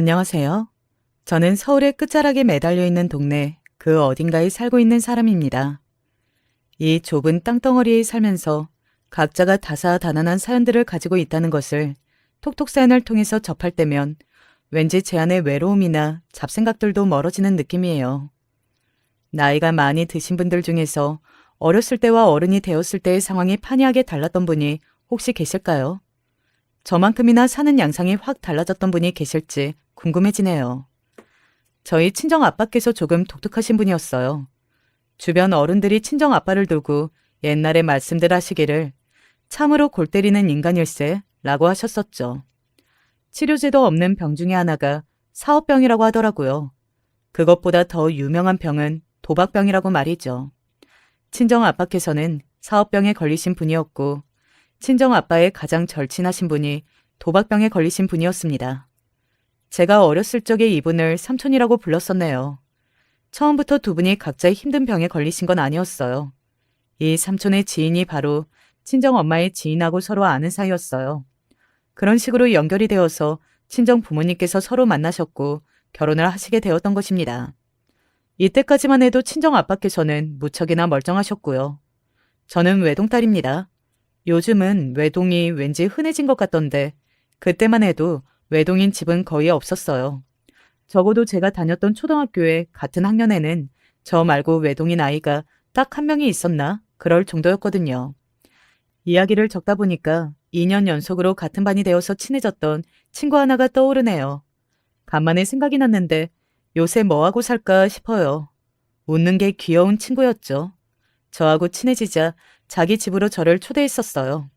안녕하세요. 저는 서울의 끝자락에 매달려 있는 동네 그 어딘가에 살고 있는 사람입니다. 이 좁은 땅덩어리에 살면서 각자가 다사다난한 사연들을 가지고 있다는 것을 톡톡 사연을 통해서 접할 때면 왠지 제 안의 외로움이나 잡생각들도 멀어지는 느낌이에요. 나이가 많이 드신 분들 중에서 어렸을 때와 어른이 되었을 때의 상황이 판이하게 달랐던 분이 혹시 계실까요? 저만큼이나 사는 양상이 확 달라졌던 분이 계실지 궁금해지네요. 저희 친정 아빠께서 조금 독특하신 분이었어요. 주변 어른들이 친정 아빠를 두고 옛날에 말씀들 하시기를 참으로 골 때리는 인간일세 라고 하셨었죠. 치료제도 없는 병 중에 하나가 사업병이라고 하더라고요. 그것보다 더 유명한 병은 도박병이라고 말이죠. 친정 아빠께서는 사업병에 걸리신 분이었고 친정 아빠의 가장 절친하신 분이 도박병에 걸리신 분이었습니다. 제가 어렸을 적에 이분을 삼촌이라고 불렀었네요. 처음부터 두 분이 각자 힘든 병에 걸리신 건 아니었어요. 이 삼촌의 지인이 바로 친정 엄마의 지인하고 서로 아는 사이였어요. 그런 식으로 연결이 되어서 친정 부모님께서 서로 만나셨고 결혼을 하시게 되었던 것입니다. 이때까지만 해도 친정 아빠께서는 무척이나 멀쩡하셨고요. 저는 외동딸입니다. 요즘은 외동이 왠지 흔해진 것 같던데 그때만 해도 외동인 집은 거의 없었어요. 적어도 제가 다녔던 초등학교에 같은 학년에는 저 말고 외동인 아이가 딱 한 명이 있었나 그럴 정도였거든요. 이야기를 적다 보니까 2년 연속으로 같은 반이 되어서 친해졌던 친구 하나가 떠오르네요. 간만에 생각이 났는데 요새 뭐하고 살까 싶어요. 웃는 게 귀여운 친구였죠. 저하고 친해지자 자기 집으로 저를 초대했었어요.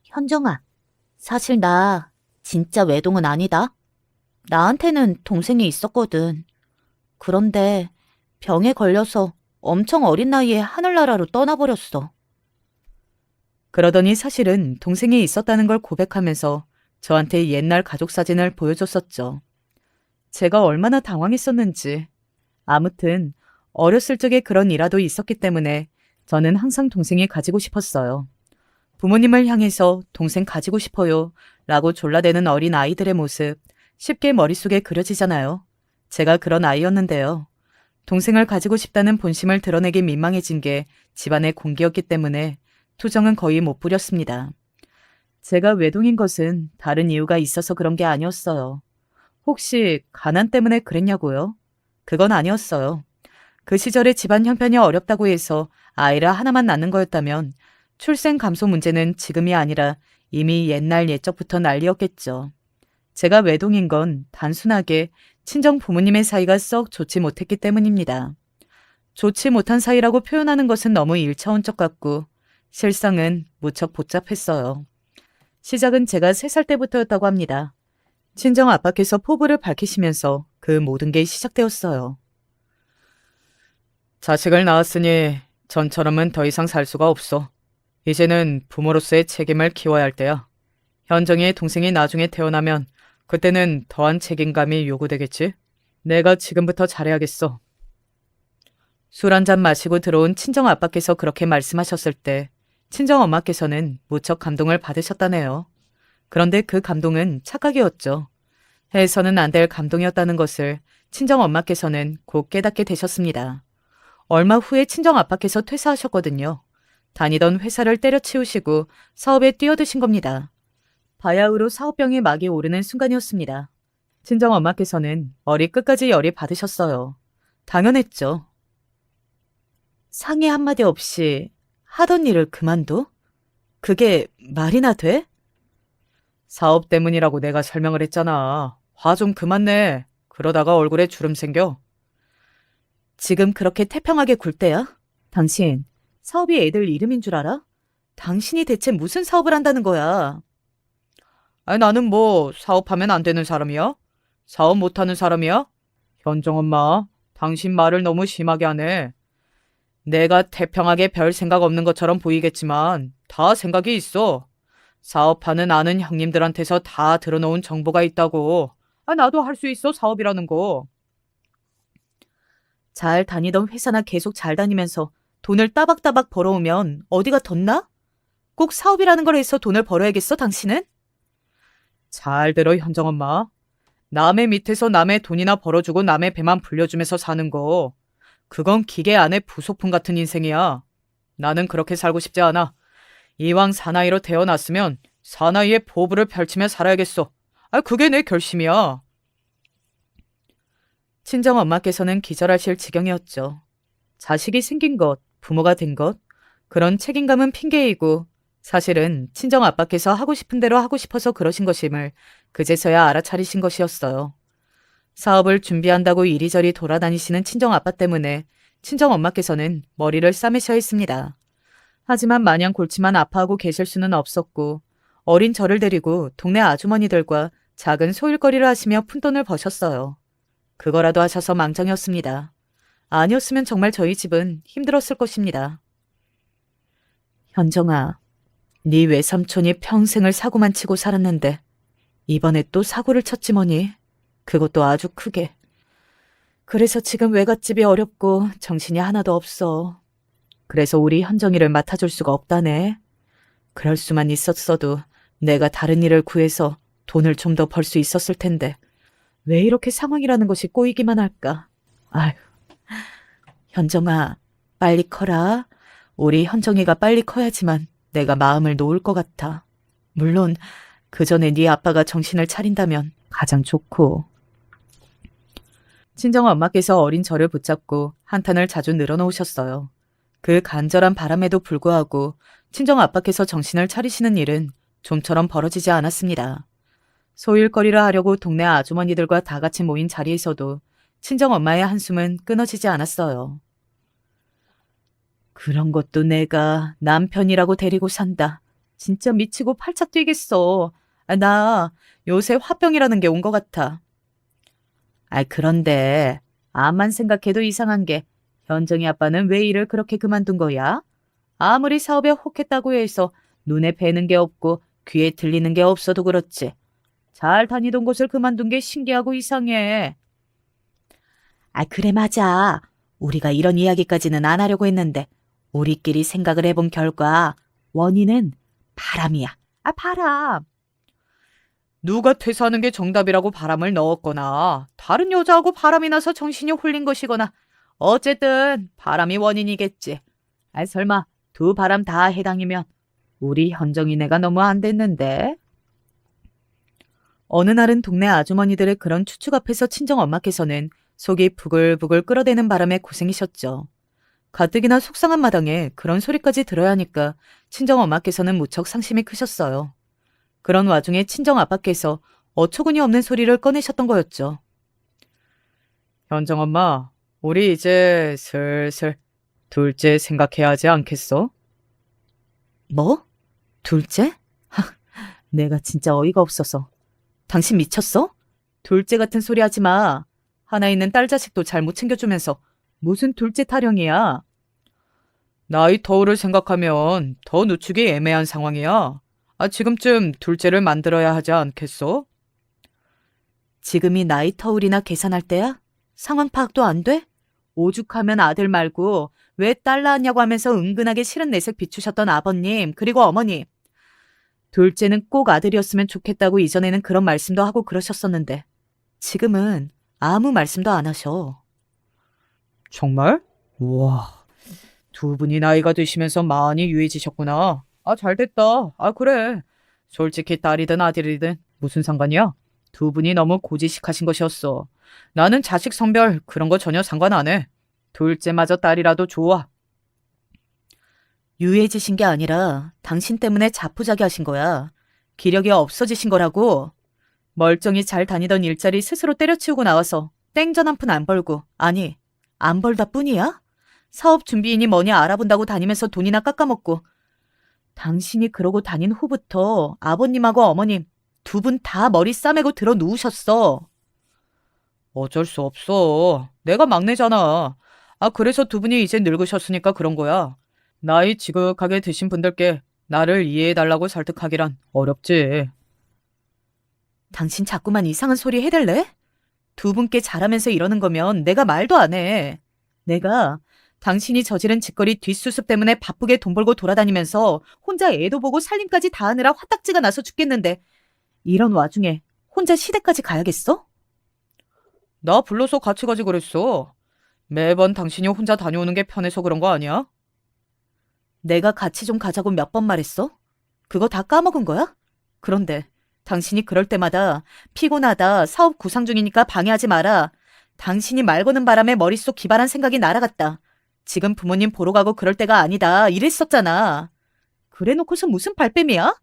현정아, 사실 나 진짜 외동은 아니다. 나한테는 동생이 있었거든. 그런데 병에 걸려서 엄청 어린 나이에 하늘나라로 떠나버렸어. 그러더니 사실은 동생이 있었다는 걸 고백하면서 저한테 옛날 가족 사진을 보여줬었죠. 제가 얼마나 당황했었는지. 아무튼 어렸을 적에 그런 일화도 있었기 때문에 저는 항상 동생이 가지고 싶었어요. 부모님을 향해서 동생 가지고 싶어요 라고 졸라대는 어린 아이들의 모습 쉽게 머릿속에 그려지잖아요. 제가 그런 아이였는데요. 동생을 가지고 싶다는 본심을 드러내기 민망해진 게 집안의 공기였기 때문에 투정은 거의 못 부렸습니다. 제가 외동인 것은 다른 이유가 있어서 그런 게 아니었어요. 혹시 가난 때문에 그랬냐고요? 그건 아니었어요. 그 시절에 집안 형편이 어렵다고 해서 아이를 하나만 낳는 거였다면 출생 감소 문제는 지금이 아니라 이미 옛날 옛적부터 난리였겠죠. 제가 외동인 건 단순하게 친정 부모님의 사이가 썩 좋지 못했기 때문입니다. 좋지 못한 사이라고 표현하는 것은 너무 일차원적 같고 실상은 무척 복잡했어요. 시작은 제가 3살 때부터였다고 합니다. 친정 아빠께서 포부를 밝히시면서 그 모든 게 시작되었어요. 자식을 낳았으니 전처럼은 더 이상 살 수가 없어. 이제는 부모로서의 책임을 키워야 할 때야. 현정이의 동생이 나중에 태어나면 그때는 더한 책임감이 요구되겠지? 내가 지금부터 잘해야겠어. 술 한 잔 마시고 들어온 친정 아빠께서 그렇게 말씀하셨을 때 친정 엄마께서는 무척 감동을 받으셨다네요. 그런데 그 감동은 착각이었죠. 해서는 안 될 감동이었다는 것을 친정 엄마께서는 곧 깨닫게 되셨습니다. 얼마 후에 친정 아빠께서 퇴사하셨거든요. 다니던 회사를 때려치우시고 사업에 뛰어드신 겁니다. 바야흐로 사업병이 막이 오르는 순간이었습니다. 친정 엄마께서는 머리 끝까지 열이 받으셨어요. 당연했죠. 상의 한마디 없이 하던 일을 그만둬? 그게 말이나 돼? 사업 때문이라고 내가 설명을 했잖아. 화 좀 그만 내. 그러다가 얼굴에 주름 생겨. 지금 그렇게 태평하게 굴 때야? 당신, 사업이 애들 이름인 줄 알아? 당신이 대체 무슨 사업을 한다는 거야? 아니, 나는 뭐 사업하면 안 되는 사람이야? 사업 못하는 사람이야? 현정 엄마, 당신 말을 너무 심하게 하네. 내가 태평하게 별 생각 없는 것처럼 보이겠지만 다 생각이 있어. 사업하는 아는 형님들한테서 다 들어놓은 정보가 있다고. 아, 나도 할 수 있어, 사업이라는 거. 잘 다니던 회사나 계속 잘 다니면서 돈을 따박따박 벌어오면 어디가 덧나? 꼭 사업이라는 걸 해서 돈을 벌어야겠어, 당신은? 잘 들어, 현정 엄마. 남의 밑에서 남의 돈이나 벌어주고 남의 배만 불려주면서 사는 거. 그건 기계 안에 부속품 같은 인생이야. 나는 그렇게 살고 싶지 않아. 이왕 사나이로 태어났으면 사나이의 포부를 펼치며 살아야겠어. 그게 내 결심이야. 친정엄마께서는 기절하실 지경이었죠. 자식이 생긴 것, 부모가 된 것, 그런 책임감은 핑계이고 사실은 친정아빠께서 하고 싶은 대로 하고 싶어서 그러신 것임을 그제서야 알아차리신 것이었어요. 사업을 준비한다고 이리저리 돌아다니시는 친정아빠 때문에 친정엄마께서는 머리를 싸매셔야 했습니다. 하지만 마냥 골치만 아파하고 계실 수는 없었고 어린 저를 데리고 동네 아주머니들과 작은 소일거리를 하시며 푼돈을 버셨어요. 그거라도 하셔서 망정이었습니다. 아니었으면 정말 저희 집은 힘들었을 것입니다. 현정아, 네 외삼촌이 평생을 사고만 치고 살았는데 이번에 또 사고를 쳤지 뭐니. 그것도 아주 크게. 그래서 지금 외갓집이 어렵고 정신이 하나도 없어. 그래서 우리 현정이를 맡아줄 수가 없다네. 그럴 수만 있었어도 내가 다른 일을 구해서 돈을 좀 더 벌 수 있었을 텐데 왜 이렇게 상황이라는 것이 꼬이기만 할까. 아휴. 현정아, 빨리 커라. 우리 현정이가 빨리 커야지만 내가 마음을 놓을 것 같아. 물론 그 전에 네 아빠가 정신을 차린다면 가장 좋고. 친정엄마께서 어린 저를 붙잡고 한탄을 자주 늘어놓으셨어요. 그 간절한 바람에도 불구하고 친정아빠께서 정신을 차리시는 일은 좀처럼 벌어지지 않았습니다. 소일거리를 하려고 동네 아주머니들과 다 같이 모인 자리에서도 친정엄마의 한숨은 끊어지지 않았어요. 그런 것도 내가 남편이라고 데리고 산다. 진짜 미치고 팔짝 뛰겠어. 나 요새 화병이라는 게 온 것 같아. 그런데 암만 생각해도 이상한 게 현정이 아빠는 왜 일을 그렇게 그만둔 거야? 아무리 사업에 혹했다고 해서 눈에 뵈는 게 없고 귀에 들리는 게 없어도 그렇지. 잘 다니던 곳을 그만둔 게 신기하고 이상해. 그래 맞아. 우리가 이런 이야기까지는 안 하려고 했는데 우리끼리 생각을 해본 결과 원인은 바람이야. 바람. 누가 퇴사하는 게 정답이라고 바람을 넣었거나 다른 여자하고 바람이 나서 정신이 홀린 것이거나 어쨌든 바람이 원인이겠지. 설마 두 바람 다 해당이면 우리 현정이네가 너무 안 됐는데. 어느 날은 동네 아주머니들의 그런 추측 앞에서 친정엄마께서는 속이 부글부글 끓어대는 바람에 고생이셨죠. 가뜩이나 속상한 마당에 그런 소리까지 들어야 하니까 친정엄마께서는 무척 상심이 크셨어요. 그런 와중에 친정아빠께서 어처구니 없는 소리를 꺼내셨던 거였죠. 현정엄마, 우리 이제 슬슬 둘째 생각해야 하지 않겠어? 뭐? 둘째? 내가 진짜 어이가 없어서. 당신 미쳤어? 둘째 같은 소리 하지 마. 하나 있는 딸 자식도 잘 못 챙겨주면서 무슨 둘째 타령이야. 나이 터울을 생각하면 더 늦추기 애매한 상황이야. 지금쯤 둘째를 만들어야 하지 않겠어? 지금이 나이 터울이나 계산할 때야? 상황 파악도 안 돼? 오죽하면 아들 말고 왜 딸 낳았냐고 하면서 은근하게 싫은 내색 비추셨던 아버님 그리고 어머님. 둘째는 꼭 아들이었으면 좋겠다고 이전에는 그런 말씀도 하고 그러셨었는데 지금은 아무 말씀도 안 하셔. 정말? 우와, 두 분이 나이가 드시면서 많이 유해지셨구나. 잘됐다. 그래. 솔직히 딸이든 아들이든 무슨 상관이야? 두 분이 너무 고지식하신 것이었어. 나는 자식 성별 그런 거 전혀 상관 안 해. 둘째마저 딸이라도 좋아. 유해지신 게 아니라 당신 때문에 자포자기 하신 거야. 기력이 없어지신 거라고. 멀쩡히 잘 다니던 일자리 스스로 때려치우고 나와서 땡전 한 푼 안 벌고, 아니, 안 벌다 뿐이야? 사업 준비인이 뭐냐 알아본다고 다니면서 돈이나 깎아먹고. 당신이 그러고 다닌 후부터 아버님하고 어머님 두 분 다 머리 싸매고 들어 누우셨어. 어쩔 수 없어. 내가 막내잖아. 그래서 두 분이 이제 늙으셨으니까 그런 거야. 나이 지극하게 드신 분들께 나를 이해해달라고 설득하기란 어렵지. 당신 자꾸만 이상한 소리 해댈래? 두 분께 잘하면서 이러는 거면 내가 말도 안 해. 내가 당신이 저지른 짓거리 뒷수습 때문에 바쁘게 돈 벌고 돌아다니면서 혼자 애도 보고 살림까지 다 하느라 화딱지가 나서 죽겠는데 이런 와중에 혼자 시댁까지 가야겠어? 나 불러서 같이 가지 그랬어. 매번 당신이 혼자 다녀오는 게 편해서 그런 거 아니야? 내가 같이 좀 가자고 몇 번 말했어? 그거 다 까먹은 거야? 그런데 당신이 그럴 때마다 피곤하다, 사업 구상 중이니까 방해하지 마라. 당신이 말 거는 바람에 머릿속 기발한 생각이 날아갔다. 지금 부모님 보러 가고 그럴 때가 아니다. 이랬었잖아. 그래 놓고서 무슨 발뺌이야?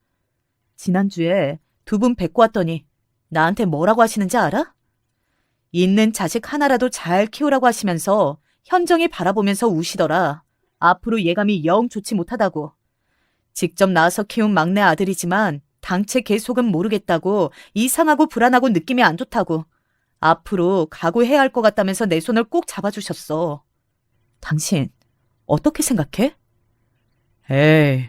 지난주에 두 분 뵙고 왔더니 나한테 뭐라고 하시는지 알아? 있는 자식 하나라도 잘 키우라고 하시면서 현정이 바라보면서 우시더라. 앞으로 예감이 영 좋지 못하다고. 직접 낳아서 키운 막내 아들이지만 당최 걔 속은 모르겠다고, 이상하고 불안하고 느낌이 안 좋다고. 앞으로 각오해야 할 것 같다면서 내 손을 꼭 잡아주셨어. 당신 어떻게 생각해? 에이,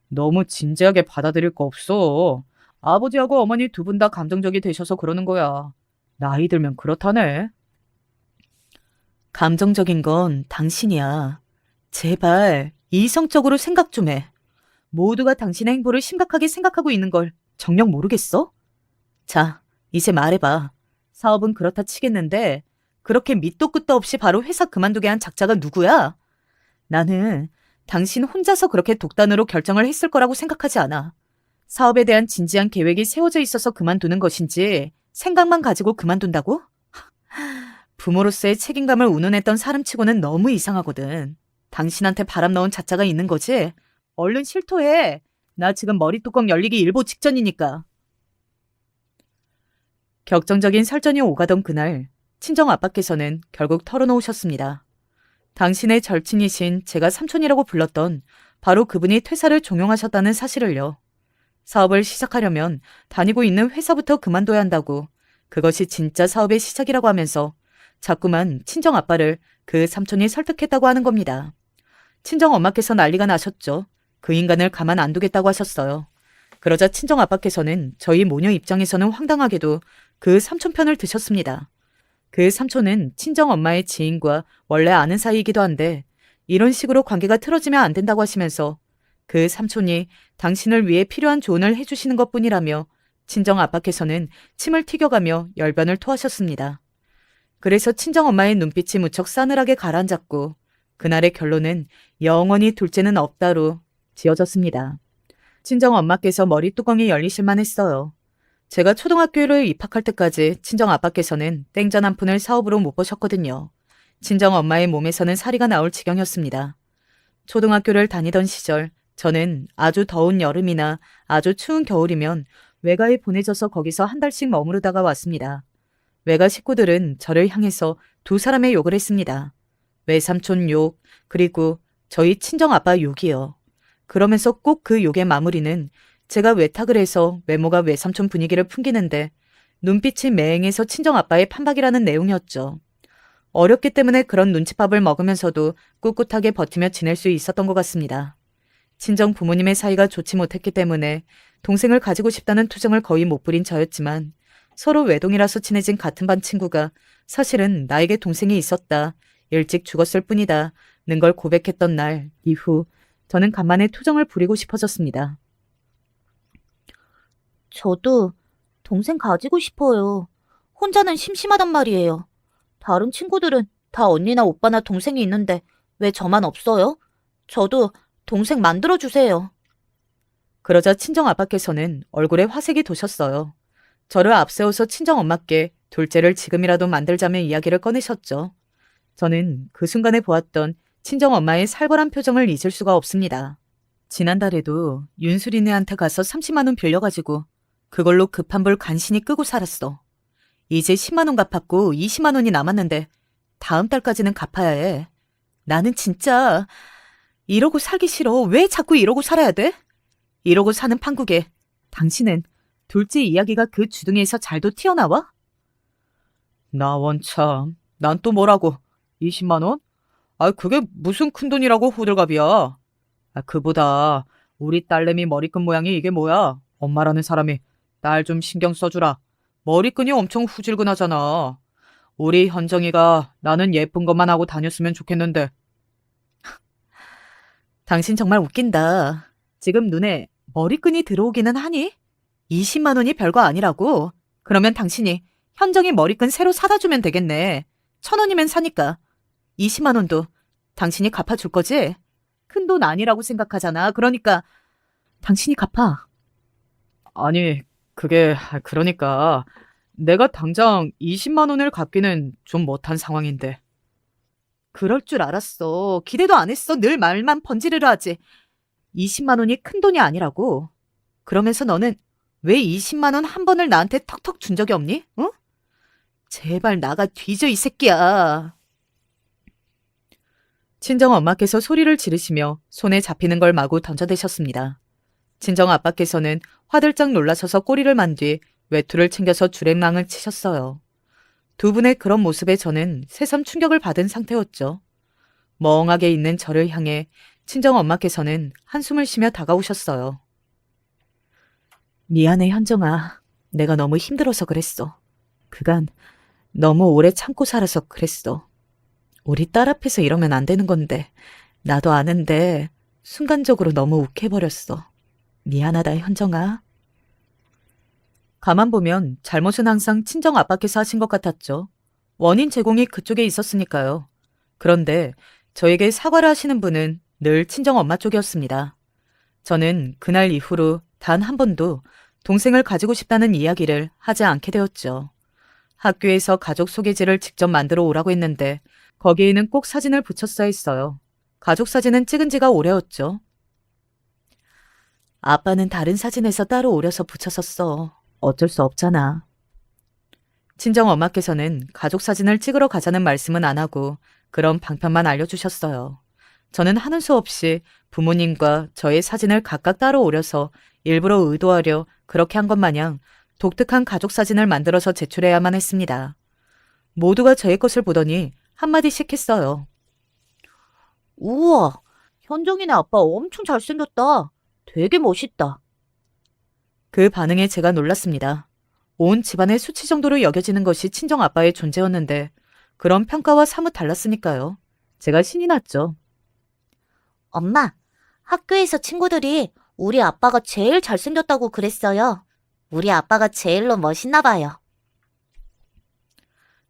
너무 진지하게 받아들일 거 없어. 아버지하고 어머니 두 분 다 감정적이 되셔서 그러는 거야. 나이 들면 그렇다네. 감정적인 건 당신이야. 제발 이성적으로 생각 좀 해. 모두가 당신의 행보를 심각하게 생각하고 있는 걸 정녕 모르겠어? 자, 이제 말해봐. 사업은 그렇다 치겠는데 그렇게 밑도 끝도 없이 바로 회사 그만두게 한 작자가 누구야? 나는 당신 혼자서 그렇게 독단으로 결정을 했을 거라고 생각하지 않아. 사업에 대한 진지한 계획이 세워져 있어서 그만두는 것인지 생각만 가지고 그만둔다고? 부모로서의 책임감을 운운했던 사람치고는 너무 이상하거든. 당신한테 바람 넣은 자자가 있는 거지? 얼른 실토해. 나 지금 머리뚜껑 열리기 일보 직전이니까. 격정적인 설전이 오가던 그날, 친정 아빠께서는 결국 털어놓으셨습니다. 당신의 절친이신 제가 삼촌이라고 불렀던 바로 그분이 퇴사를 종용하셨다는 사실을요. 사업을 시작하려면 다니고 있는 회사부터 그만둬야 한다고, 그것이 진짜 사업의 시작이라고 하면서 자꾸만 친정 아빠를 그 삼촌이 설득했다고 하는 겁니다. 친정 엄마께서 난리가 나셨죠. 그 인간을 가만 안 두겠다고 하셨어요. 그러자 친정 아빠께서는 저희 모녀 입장에서는 황당하게도 그 삼촌 편을 드셨습니다. 그 삼촌은 친정 엄마의 지인과 원래 아는 사이이기도 한데 이런 식으로 관계가 틀어지면 안 된다고 하시면서 그 삼촌이 당신을 위해 필요한 조언을 해주시는 것뿐이라며 친정 아빠께서는 침을 튀겨가며 열변을 토하셨습니다. 그래서 친정 엄마의 눈빛이 무척 싸늘하게 가라앉았고 그날의 결론은 영원히 둘째는 없다로 지어졌습니다. 친정 엄마께서 머리뚜껑이 열리실만 했어요. 제가 초등학교를 입학할 때까지 친정 아빠께서는 땡전 한 푼을 사업으로 못 버셨거든요. 친정 엄마의 몸에서는 사리가 나올 지경이었습니다. 초등학교를 다니던 시절 저는 아주 더운 여름이나 아주 추운 겨울이면 외가에 보내져서 거기서 한 달씩 머무르다가 왔습니다. 외가 식구들은 저를 향해서 두 사람의 욕을 했습니다. 외삼촌 욕, 그리고 저희 친정아빠 욕이요. 그러면서 꼭 그 욕의 마무리는 제가 외탁을 해서 외모가 외삼촌 분위기를 풍기는데 눈빛이 맹해서 친정아빠의 판박이라는 내용이었죠. 어렸기 때문에 그런 눈칫밥을 먹으면서도 꿋꿋하게 버티며 지낼 수 있었던 것 같습니다. 친정 부모님의 사이가 좋지 못했기 때문에 동생을 가지고 싶다는 투정을 거의 못 부린 저였지만 서로 외동이라서 친해진 같은 반 친구가 사실은 나에게 동생이 있었다, 일찍 죽었을 뿐이다 는 걸 고백했던 날 이후 저는 간만에 투정을 부리고 싶어졌습니다. 저도 동생 가지고 싶어요. 혼자는 심심하단 말이에요. 다른 친구들은 다 언니나 오빠나 동생이 있는데 왜 저만 없어요? 저도 동생 만들어주세요. 그러자 친정 아빠께서는 얼굴에 화색이 도셨어요. 저를 앞세워서 친정 엄마께 둘째를 지금이라도 만들자며 이야기를 꺼내셨죠. 저는 그 순간에 보았던 친정 엄마의 살벌한 표정을 잊을 수가 없습니다. 지난달에도 윤수리네한테 가서 30만 원 빌려가지고 그걸로 급한 불 간신히 끄고 살았어. 이제 10만 원 갚았고 20만 원이 남았는데 다음 달까지는 갚아야 해. 나는 진짜 이러고 살기 싫어. 왜 자꾸 이러고 살아야 돼? 이러고 사는 판국에 당신은 둘째 이야기가 그 주둥이에서 잘도 튀어나와? 나 원참. 난 또 뭐라고? 20만 원? 아, 그게 무슨 큰돈이라고 호들갑이야. 아, 그보다 우리 딸내미 머리끈 모양이 이게 뭐야? 엄마라는 사람이 딸 좀 신경 써주라. 머리끈이 엄청 후질근하잖아. 우리 현정이가 나는 예쁜 것만 하고 다녔으면 좋겠는데. 당신 정말 웃긴다. 지금 눈에 머리끈이 들어오기는 하니? 20만 원이 별거 아니라고. 그러면 당신이 현정이 머리끈 새로 사다 주면 되겠네. 1,000원이면 사니까. 20만 원도 당신이 갚아줄 거지? 큰 돈 아니라고 생각하잖아. 그러니까 당신이 갚아. 아니, 그러니까 내가 당장 20만 원을 갚기는 좀 못한 상황인데. 그럴 줄 알았어. 기대도 안 했어. 늘 말만 번지르르 하지. 20만 원이 큰 돈이 아니라고. 그러면서 너는 왜 20만 원 한 번을 나한테 턱턱 준 적이 없니? 응? 제발 나가 뒤져 이 새끼야. 친정 엄마께서 소리를 지르시며 손에 잡히는 걸 마구 던져대셨습니다. 친정 아빠께서는 화들짝 놀라셔서 꼬리를 만 뒤 외투를 챙겨서 주랭랑을 치셨어요. 두 분의 그런 모습에 저는 새삼 충격을 받은 상태였죠. 멍하게 있는 저를 향해 친정 엄마께서는 한숨을 쉬며 다가오셨어요. 미안해, 현정아. 내가 너무 힘들어서 그랬어. 그간 너무 오래 참고 살아서 그랬어. 우리 딸 앞에서 이러면 안 되는 건데 나도 아는데 순간적으로 너무 욱해버렸어. 미안하다, 현정아. 가만 보면 잘못은 항상 친정 아빠께서 하신 것 같았죠. 원인 제공이 그쪽에 있었으니까요. 그런데 저에게 사과를 하시는 분은 늘 친정 엄마 쪽이었습니다. 저는 그날 이후로 단 한 번도 동생을 가지고 싶다는 이야기를 하지 않게 되었죠. 학교에서 가족 소개지를 직접 만들어 오라고 했는데 거기에는 꼭 사진을 붙였어야 했어요. 가족 사진은 찍은 지가 오래였죠. 아빠는 다른 사진에서 따로 오려서 붙였었어. 어쩔 수 없잖아. 친정 엄마께서는 가족 사진을 찍으러 가자는 말씀은 안 하고 그런 방편만 알려주셨어요. 저는 하는 수 없이 부모님과 저의 사진을 각각 따로 오려서 일부러 의도하려 그렇게 한 것 마냥 독특한 가족 사진을 만들어서 제출해야만 했습니다. 모두가 저의 것을 보더니 한마디씩 했어요. 우와, 현정이네 아빠 엄청 잘생겼다. 되게 멋있다. 그 반응에 제가 놀랐습니다. 온 집안의 수치 정도로 여겨지는 것이 친정 아빠의 존재였는데 그런 평가와 사뭇 달랐으니까요. 제가 신이 났죠. 엄마, 학교에서 친구들이 우리 아빠가 제일 잘생겼다고 그랬어요. 우리 아빠가 제일로 멋있나 봐요.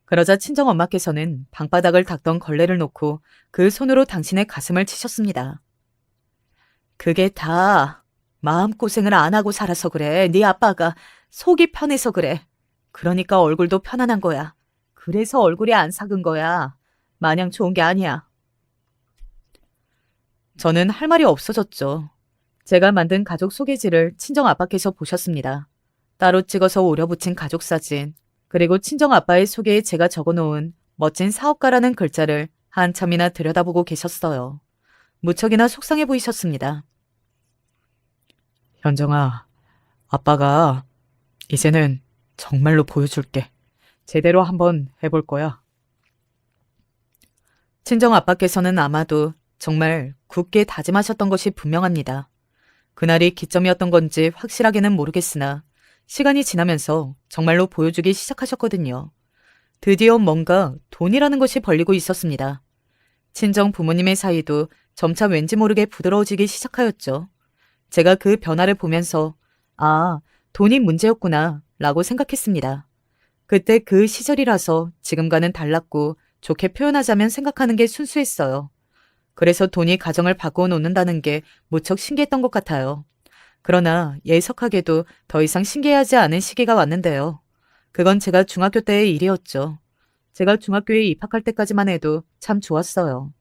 그러자 친정 엄마께서는 방바닥을 닦던 걸레를 놓고 그 손으로 당신의 가슴을 치셨습니다. 그게 다 마음고생을 안 하고 살아서 그래. 네 아빠가 속이 편해서 그래. 그러니까 얼굴도 편안한 거야. 그래서 얼굴이 안 삭은 거야. 마냥 좋은 게 아니야. 저는 할 말이 없어졌죠. 제가 만든 가족 소개지를 친정 아빠께서 보셨습니다. 따로 찍어서 오려붙인 가족 사진, 그리고 친정 아빠의 소개에 제가 적어놓은 멋진 사업가라는 글자를 한참이나 들여다보고 계셨어요. 무척이나 속상해 보이셨습니다. 현정아, 아빠가 이제는 정말로 보여줄게. 제대로 한번 해볼 거야. 친정 아빠께서는 아마도 정말 굳게 다짐하셨던 것이 분명합니다. 그날이 기점이었던 건지 확실하게는 모르겠으나 시간이 지나면서 정말로 보여주기 시작하셨거든요. 드디어 뭔가 돈이라는 것이 벌리고 있었습니다. 친정 부모님의 사이도 점차 왠지 모르게 부드러워지기 시작하였죠. 제가 그 변화를 보면서 아, 돈이 문제였구나 라고 생각했습니다. 그때 그 시절이라서 지금과는 달랐고 좋게 표현하자면 생각하는 게 순수했어요. 그래서 돈이 가정을 바꾸어 놓는다는 게 무척 신기했던 것 같아요. 그러나 예석하게도 더 이상 신기하지 않은 시기가 왔는데요. 그건 제가 중학교 때의 일이었죠. 제가 중학교에 입학할 때까지만 해도 참 좋았어요.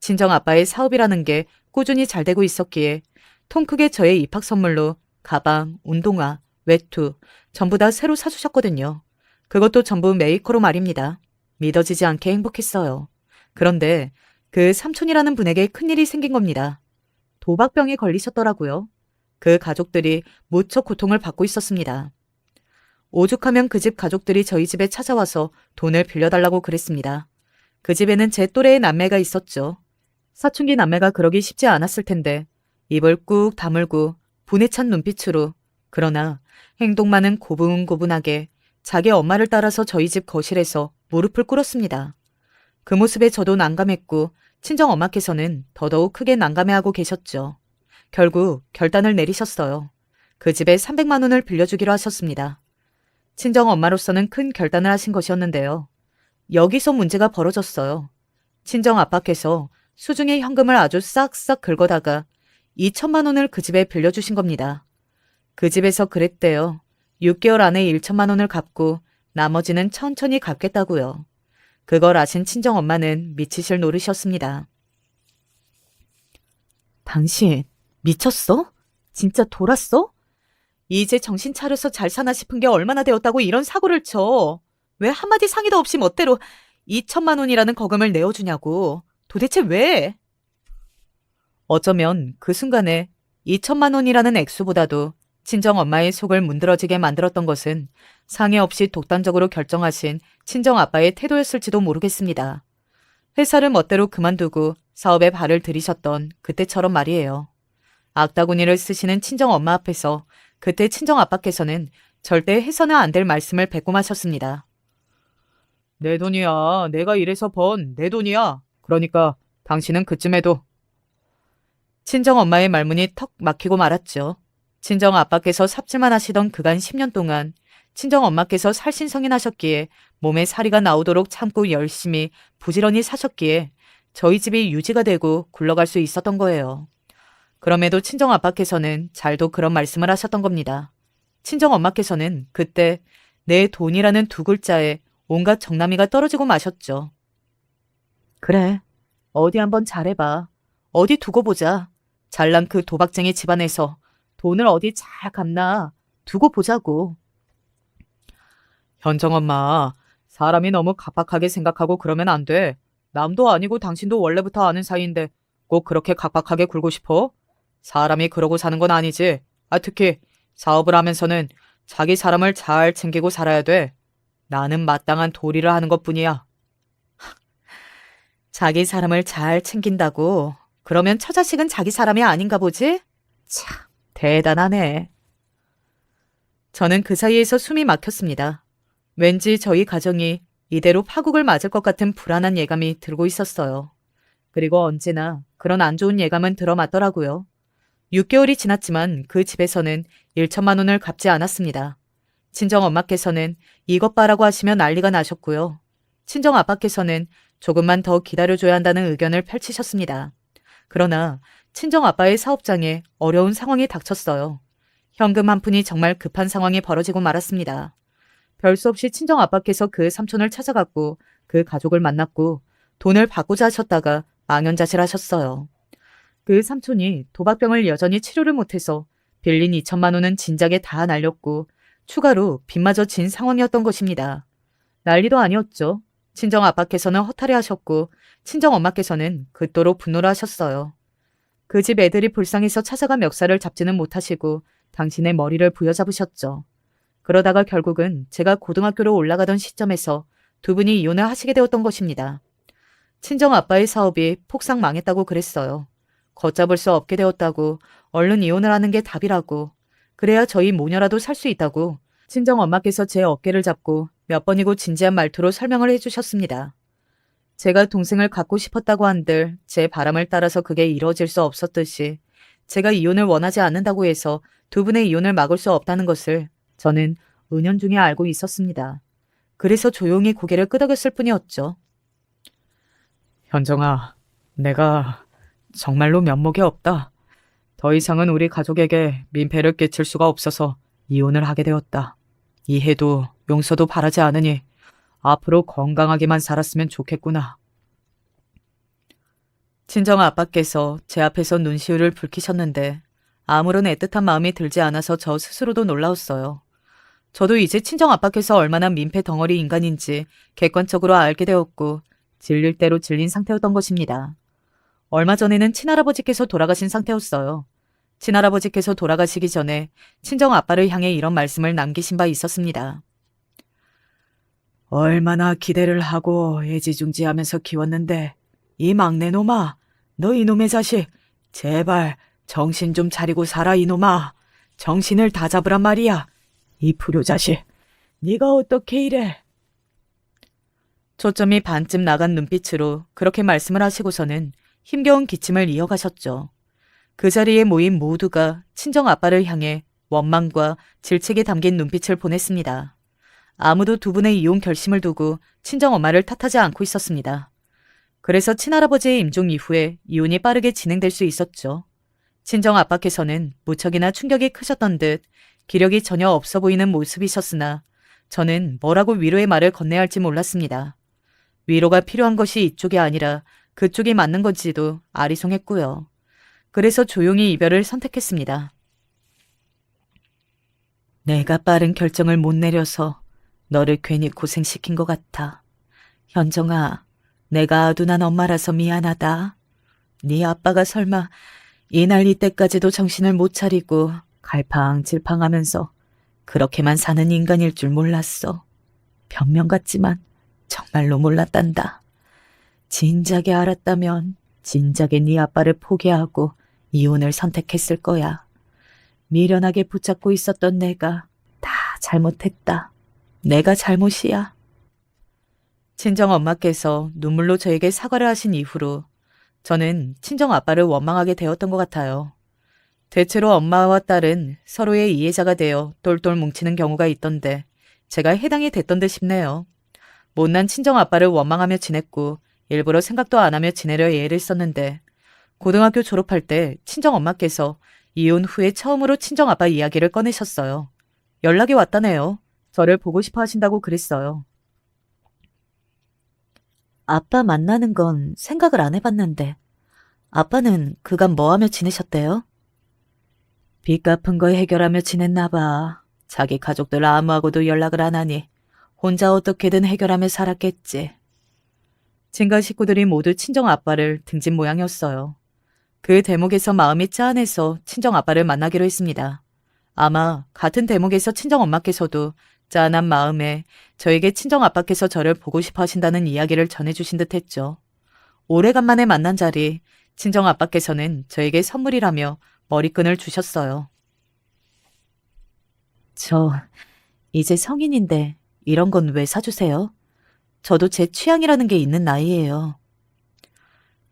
친정 아빠의 사업이라는 게 꾸준히 잘 되고 있었기에 통 크게 저의 입학 선물로 가방, 운동화, 외투 전부 다 새로 사주셨거든요. 그것도 전부 메이커로 말입니다. 믿어지지 않게 행복했어요. 그런데 그 삼촌이라는 분에게 큰일이 생긴 겁니다. 도박병에 걸리셨더라고요. 그 가족들이 무척 고통을 받고 있었습니다. 오죽하면 그 집 가족들이 저희 집에 찾아와서 돈을 빌려달라고 그랬습니다. 그 집에는 제 또래의 남매가 있었죠. 사춘기 남매가 그러기 쉽지 않았을 텐데 입을 꾹 다물고 분에 찬 눈빛으로 그러나 행동만은 고분고분하게 자기 엄마를 따라서 저희 집 거실에서 무릎을 꿇었습니다. 그 모습에 저도 난감했고 친정 엄마께서는 더더욱 크게 난감해하고 계셨죠. 결국 결단을 내리셨어요. 그 집에 300만 원을 빌려주기로 하셨습니다. 친정 엄마로서는 큰 결단을 하신 것이었는데요. 여기서 문제가 벌어졌어요. 친정 아빠께서 수중에 현금을 아주 싹싹 긁어다가 2천만 원을 그 집에 빌려주신 겁니다. 그 집에서 그랬대요. 6개월 안에 1천만 원을 갚고 나머지는 천천히 갚겠다고요. 그걸 아신 친정 엄마는 미치실 노릇이었습니다. 당신 미쳤어? 진짜 돌았어? 이제 정신 차려서 잘 사나 싶은 게 얼마나 되었다고 이런 사고를 쳐. 왜 한마디 상의도 없이 멋대로 2천만 원이라는 거금을 내어주냐고. 도대체 왜? 어쩌면 그 순간에 2천만 원이라는 액수보다도 친정 엄마의 속을 문드러지게 만들었던 것은 상의 없이 독단적으로 결정하신 친정 아빠의 태도였을지도 모르겠습니다. 회사를 멋대로 그만두고 사업에 발을 들이셨던 그때처럼 말이에요. 악다구니를 쓰시는 친정 엄마 앞에서 그때 친정 아빠께서는 절대 해서는 안 될 말씀을 배꼽하셨습니다. 내 돈이야. 내가 일해서 번 내 돈이야. 그러니까 당신은 그쯤에도. 친정 엄마의 말문이 턱 막히고 말았죠. 친정 아빠께서 삽질만 하시던 그간 10년 동안 친정 엄마께서 살신성인하셨기에 몸에 사리가 나오도록 참고 열심히 부지런히 사셨기에 저희 집이 유지가 되고 굴러갈 수 있었던 거예요. 그럼에도 친정 아빠께서는 잘도 그런 말씀을 하셨던 겁니다. 친정 엄마께서는 그때 내 돈이라는 두 글자에 온갖 정남이가 떨어지고 마셨죠. 그래, 어디 한번 잘해봐. 어디 두고 보자. 잘난 그 도박쟁이 집안에서 돈을 어디 잘 갚나 두고 보자고. 현정 엄마, 사람이 너무 각박하게 생각하고 그러면 안 돼. 남도 아니고 당신도 원래부터 아는 사이인데 꼭 그렇게 각박하게 굴고 싶어? 사람이 그러고 사는 건 아니지. 특히 사업을 하면서는 자기 사람을 잘 챙기고 살아야 돼. 나는 마땅한 도리를 하는 것뿐이야. 자기 사람을 잘 챙긴다고? 그러면 처자식은 자기 사람이 아닌가 보지? 참, 대단하네. 저는 그 사이에서 숨이 막혔습니다. 왠지 저희 가정이 이대로 파국을 맞을 것 같은 불안한 예감이 들고 있었어요. 그리고 언제나 그런 안 좋은 예감은 들어맞더라고요. 6개월이 지났지만 그 집에서는 1천만 원을 갚지 않았습니다. 친정 엄마께서는 이것 봐라고 하시며 난리가 나셨고요. 친정 아빠께서는 조금만 더 기다려줘야 한다는 의견을 펼치셨습니다. 그러나 친정 아빠의 사업장에 어려운 상황이 닥쳤어요. 현금 한 푼이 정말 급한 상황이 벌어지고 말았습니다. 별 수 없이 친정 아빠께서 그 삼촌을 찾아갔고 그 가족을 만났고 돈을 받고자 하셨다가 망연자실하셨어요. 그 삼촌이 도박병을 여전히 치료를 못해서 빌린 2천만 원은 진작에 다 날렸고 추가로 빚마저 진 상황이었던 것입니다. 난리도 아니었죠. 친정 아빠께서는 허탈해하셨고 친정 엄마께서는 극도로 분노를 하셨어요. 그 집 애들이 불쌍해서 찾아가 멱살을 잡지는 못하시고 당신의 머리를 부여잡으셨죠. 그러다가 결국은 제가 고등학교로 올라가던 시점에서 두 분이 이혼을 하시게 되었던 것입니다. 친정 아빠의 사업이 폭삭 망했다고 그랬어요. 걷잡을 수 없게 되었다고, 얼른 이혼을 하는 게 답이라고, 그래야 저희 모녀라도 살 수 있다고 친정 엄마께서 제 어깨를 잡고 몇 번이고 진지한 말투로 설명을 해주셨습니다. 제가 동생을 갖고 싶었다고 한들 제 바람을 따라서 그게 이루어질 수 없었듯이 제가 이혼을 원하지 않는다고 해서 두 분의 이혼을 막을 수 없다는 것을 저는 은연중에 알고 있었습니다. 그래서 조용히 고개를 끄덕였을 뿐이었죠. 현정아, 내가 정말로 면목이 없다. 더 이상은 우리 가족에게 민폐를 끼칠 수가 없어서 이혼을 하게 되었다. 이해도 용서도 바라지 않으니 앞으로 건강하게만 살았으면 좋겠구나. 친정 아빠께서 제 앞에서 눈시울을 붉히셨는데 아무런 애틋한 마음이 들지 않아서 저 스스로도 놀라웠어요. 저도 이제 친정 아빠께서 얼마나 민폐 덩어리 인간인지 객관적으로 알게 되었고 질릴 대로 질린 상태였던 것입니다. 얼마 전에는 친할아버지께서 돌아가신 상태였어요. 친할아버지께서 돌아가시기 전에 친정 아빠를 향해 이런 말씀을 남기신 바 있었습니다. 얼마나 기대를 하고 애지중지하면서 키웠는데 이 막내놈아, 너 이놈의 자식 제발 정신 좀 차리고 살아 이놈아. 정신을 다 잡으란 말이야. 이 불효자식, 네가 어떻게 이래? 초점이 반쯤 나간 눈빛으로 그렇게 말씀을 하시고서는 힘겨운 기침을 이어가셨죠. 그 자리에 모인 모두가 친정 아빠를 향해 원망과 질책이 담긴 눈빛을 보냈습니다. 아무도 두 분의 이혼 결심을 두고 친정엄마를 탓하지 않고 있었습니다. 그래서 친할아버지의 임종 이후에 이혼이 빠르게 진행될 수 있었죠. 친정아빠께서는 무척이나 충격이 크셨던 듯 기력이 전혀 없어 보이는 모습이셨으나 저는 뭐라고 위로의 말을 건네야 할지 몰랐습니다. 위로가 필요한 것이 이쪽이 아니라 그쪽이 맞는 건지도 아리송했고요. 그래서 조용히 이별을 선택했습니다. 내가 빠른 결정을 못 내려서 너를 괜히 고생시킨 것 같아. 현정아, 내가 아둔한 엄마라서 미안하다. 네 아빠가 설마 이날 이때까지도 정신을 못 차리고 갈팡질팡하면서 그렇게만 사는 인간일 줄 몰랐어. 변명 같지만 정말로 몰랐단다. 진작에 알았다면 진작에 네 아빠를 포기하고 이혼을 선택했을 거야. 미련하게 붙잡고 있었던 내가 다 잘못했다. 내가 잘못이야. 친정엄마께서 눈물로 저에게 사과를 하신 이후로 저는 친정아빠를 원망하게 되었던 것 같아요. 대체로 엄마와 딸은 서로의 이해자가 되어 똘똘 뭉치는 경우가 있던데 제가 해당이 됐던 듯 싶네요. 못난 친정아빠를 원망하며 지냈고 일부러 생각도 안 하며 지내려 애를 썼는데 고등학교 졸업할 때 친정엄마께서 이혼 후에 처음으로 친정아빠 이야기를 꺼내셨어요. 연락이 왔다네요. 저를 보고 싶어 하신다고 그랬어요. 아빠 만나는 건 생각을 안 해봤는데 아빠는 그간 뭐 하며 지내셨대요? 빚 갚은 거 해결하며 지냈나 봐. 자기 가족들 아무하고도 연락을 안 하니 혼자 어떻게든 해결하며 살았겠지. 친가 식구들이 모두 친정아빠를 등진 모양이었어요. 그 대목에서 마음이 짠해서 친정아빠를 만나기로 했습니다. 아마 같은 대목에서 친정엄마께서도 짠한 마음에 저에게 친정아빠께서 저를 보고 싶어 하신다는 이야기를 전해주신 듯 했죠. 오래간만에 만난 자리, 친정아빠께서는 저에게 선물이라며 머리끈을 주셨어요. 저 이제 성인인데 이런 건 왜 사주세요? 저도 제 취향이라는 게 있는 나이예요.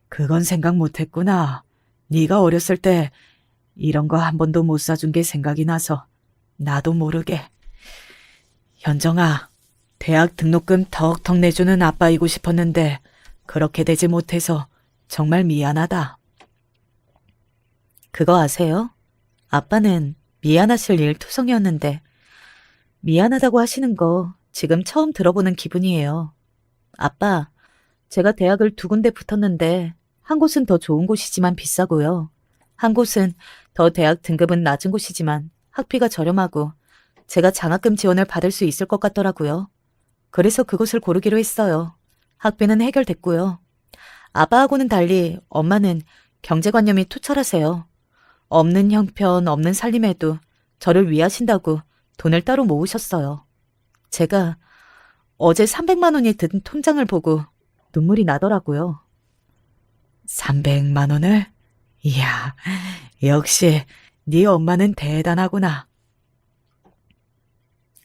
그건 생각 못했구나. 네가 어렸을 때 이런 거 한 번도 못 사준 게 생각이 나서 나도 모르게. 현정아, 대학 등록금 턱턱 내주는 아빠이고 싶었는데 그렇게 되지 못해서 정말 미안하다. 그거 아세요? 아빠는 미안하실 일 투성이었는데 미안하다고 하시는 거 지금 처음 들어보는 기분이에요. 아빠, 제가 대학을 2군데 붙었는데 한 곳은 더 좋은 곳이지만 비싸고요. 한 곳은 더 대학 등급은 낮은 곳이지만 학비가 저렴하고 제가 장학금 지원을 받을 수 있을 것 같더라고요. 그래서 그곳을 고르기로 했어요. 학비는 해결됐고요. 아빠하고는 달리 엄마는 경제관념이 투철하세요. 없는 형편, 없는 살림에도 저를 위하신다고 돈을 따로 모으셨어요. 제가 어제 300만 원이 든 통장을 보고 눈물이 나더라고요. 300만 원을? 이야, 역시 네 엄마는 대단하구나.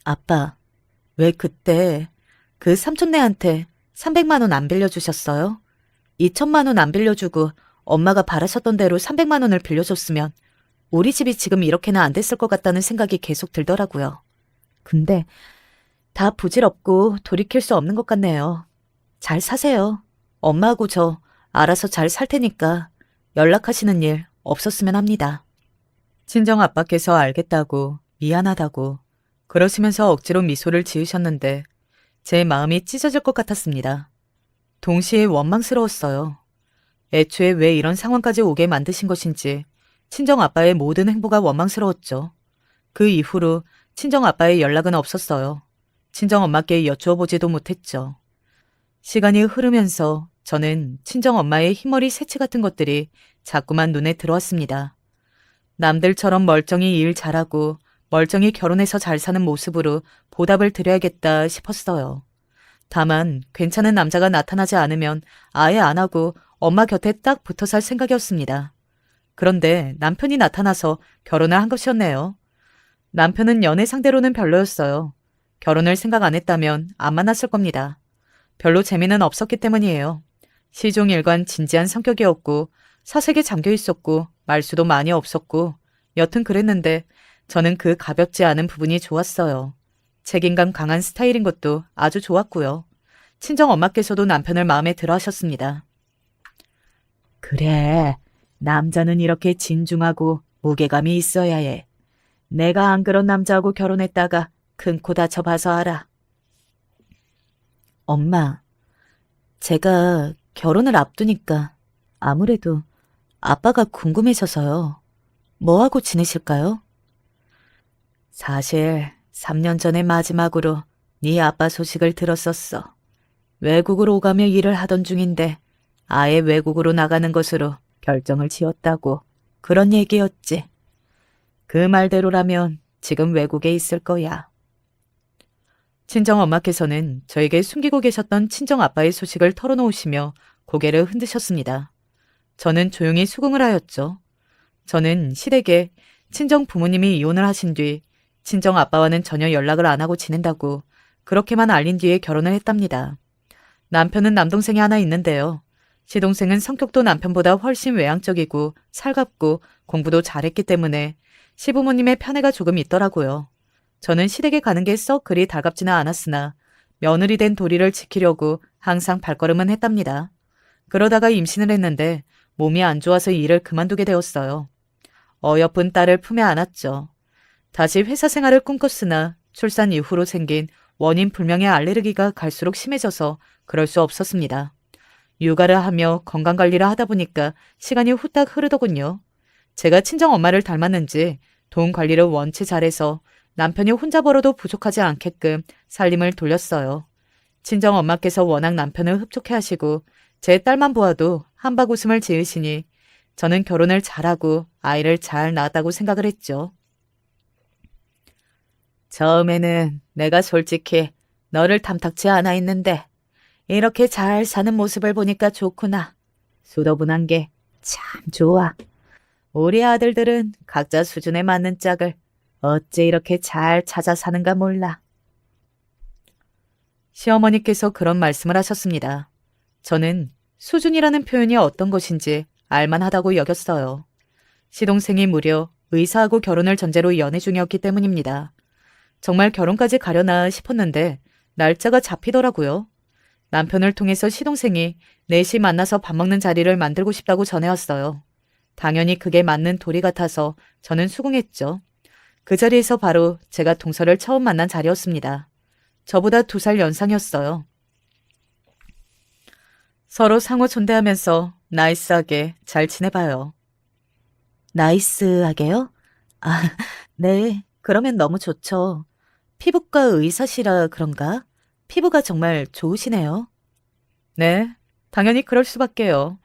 아빠, 왜 그때 그 삼촌네한테 300만 원 안 빌려주셨어요? 2천만 원 안 빌려주고 엄마가 바라셨던 대로 300만 원을 빌려줬으면 우리 집이 지금 이렇게는 안 됐을 것 같다는 생각이 계속 들더라고요. 근데 다 부질없고 돌이킬 수 없는 것 같네요. 잘 사세요. 엄마하고 저 알아서 잘 살 테니까 연락하시는 일 없었으면 합니다. 친정아빠께서 알겠다고 미안하다고 그러시면서 억지로 미소를 지으셨는데 제 마음이 찢어질 것 같았습니다. 동시에 원망스러웠어요. 애초에 왜 이런 상황까지 오게 만드신 것인지 친정아빠의 모든 행보가 원망스러웠죠. 그 이후로 친정아빠의 연락은 없었어요. 친정엄마께 여쭈어보지도 못했죠. 시간이 흐르면서 저는 친정엄마의 흰머리 새치 같은 것들이 자꾸만 눈에 들어왔습니다. 남들처럼 멀쩡히 일 잘하고 멀쩡히 결혼해서 잘 사는 모습으로 보답을 드려야겠다 싶었어요. 다만 괜찮은 남자가 나타나지 않으면 아예 안 하고 엄마 곁에 딱 붙어 살 생각이었습니다. 그런데 남편이 나타나서 결혼을 한 것이었네요. 남편은 연애 상대로는 별로였어요. 결혼을 생각 안 했다면 안 만났을 겁니다. 별로 재미는 없었기 때문이에요. 시종일관 진지한 성격이었고 사색에 잠겨 있었고 말수도 많이 없었고 여튼 그랬는데 저는 그 가볍지 않은 부분이 좋았어요. 책임감 강한 스타일인 것도 아주 좋았고요. 친정 엄마께서도 남편을 마음에 들어 하셨습니다. 그래, 남자는 이렇게 진중하고 무게감이 있어야 해. 내가 안 그런 남자하고 결혼했다가 큰 코 다쳐봐서 알아. 엄마, 제가 결혼을 앞두니까 아무래도 아빠가 궁금해져서요. 뭐하고 지내실까요? 사실 3년 전에 마지막으로 네 아빠 소식을 들었었어. 외국으로 오가며 일을 하던 중인데 아예 외국으로 나가는 것으로 결정을 지었다고 그런 얘기였지. 그 말대로라면 지금 외국에 있을 거야. 친정 엄마께서는 저에게 숨기고 계셨던 친정 아빠의 소식을 털어놓으시며 고개를 흔드셨습니다. 저는 조용히 수긍을 하였죠. 저는 시댁에 친정 부모님이 이혼을 하신 뒤 친정 아빠와는 전혀 연락을 안 하고 지낸다고 그렇게만 알린 뒤에 결혼을 했답니다. 남편은 남동생이 하나 있는데요. 시동생은 성격도 남편보다 훨씬 외향적이고 살갑고 공부도 잘했기 때문에 시부모님의 편애가 조금 있더라고요. 저는 시댁에 가는 게 썩 그리 달갑지는 않았으나 며느리 된 도리를 지키려고 항상 발걸음은 했답니다. 그러다가 임신을 했는데 몸이 안 좋아서 일을 그만두게 되었어요. 어여쁜 딸을 품에 안았죠. 다시 회사 생활을 꿈꿨으나 출산 이후로 생긴 원인 불명의 알레르기가 갈수록 심해져서 그럴 수 없었습니다. 육아를 하며 건강관리를 하다 보니까 시간이 후딱 흐르더군요. 제가 친정 엄마를 닮았는지 돈 관리를 원체 잘해서 남편이 혼자 벌어도 부족하지 않게끔 살림을 돌렸어요. 친정 엄마께서 워낙 남편을 흡족해 하시고 제 딸만 보아도 한박 웃음을 지으시니 저는 결혼을 잘하고 아이를 잘 낳았다고 생각을 했죠. 처음에는 내가 솔직히 너를 탐탁지 않아 있는데 이렇게 잘 사는 모습을 보니까 좋구나. 수더분한 게 참 좋아. 우리 아들들은 각자 수준에 맞는 짝을 어째 이렇게 잘 찾아 사는가 몰라. 시어머니께서 그런 말씀을 하셨습니다. 저는 수준이라는 표현이 어떤 것인지 알만하다고 여겼어요. 시동생이 무려 의사하고 결혼을 전제로 연애 중이었기 때문입니다. 정말 결혼까지 가려나 싶었는데 날짜가 잡히더라고요. 남편을 통해서 시동생이 넷이 만나서 밥 먹는 자리를 만들고 싶다고 전해왔어요. 당연히 그게 맞는 도리 같아서 저는 수긍했죠. 그 자리에서 바로 제가 동서를 처음 만난 자리였습니다. 저보다 2살 연상이었어요. 서로 상호 존대하면서 나이스하게 잘 지내봐요. 나이스하게요? 아, 네. 그러면 너무 좋죠. 피부과 의사시라 그런가? 피부가 정말 좋으시네요. 네, 당연히 그럴 수밖에요.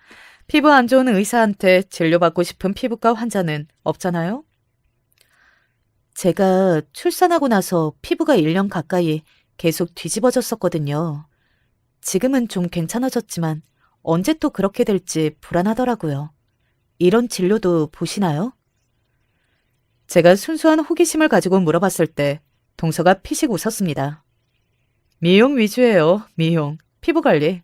피부 안 좋은 의사한테 진료받고 싶은 피부과 환자는 없잖아요? 제가 출산하고 나서 피부가 1년 가까이 계속 뒤집어졌었거든요. 지금은 좀 괜찮아졌지만 언제 또 그렇게 될지 불안하더라고요. 이런 진료도 보시나요? 제가 순수한 호기심을 가지고 물어봤을 때 동서가 피식 웃었습니다. 미용 위주예요, 미용. 피부관리.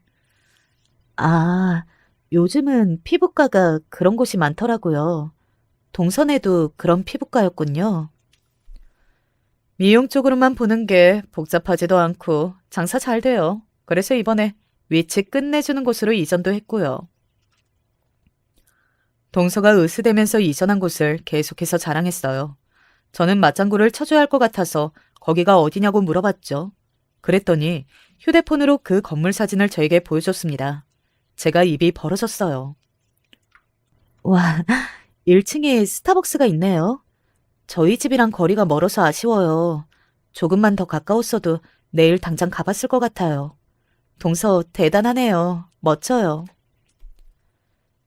아, 요즘은 피부과가 그런 곳이 많더라고요. 동선에도 그런 피부과였군요. 미용 쪽으로만 보는 게 복잡하지도 않고 장사 잘 돼요. 그래서 이번에 위치 끝내주는 곳으로 이전도 했고요. 동서가 으스대면서 이전한 곳을 계속해서 자랑했어요. 저는 맞장구를 쳐줘야 할 것 같아서 거기가 어디냐고 물어봤죠. 그랬더니 휴대폰으로 그 건물 사진을 저에게 보여줬습니다. 제가 입이 벌어졌어요. 와, 1층에 스타벅스가 있네요. 저희 집이랑 거리가 멀어서 아쉬워요. 조금만 더 가까웠어도 내일 당장 가봤을 것 같아요. 동서 대단하네요. 멋져요.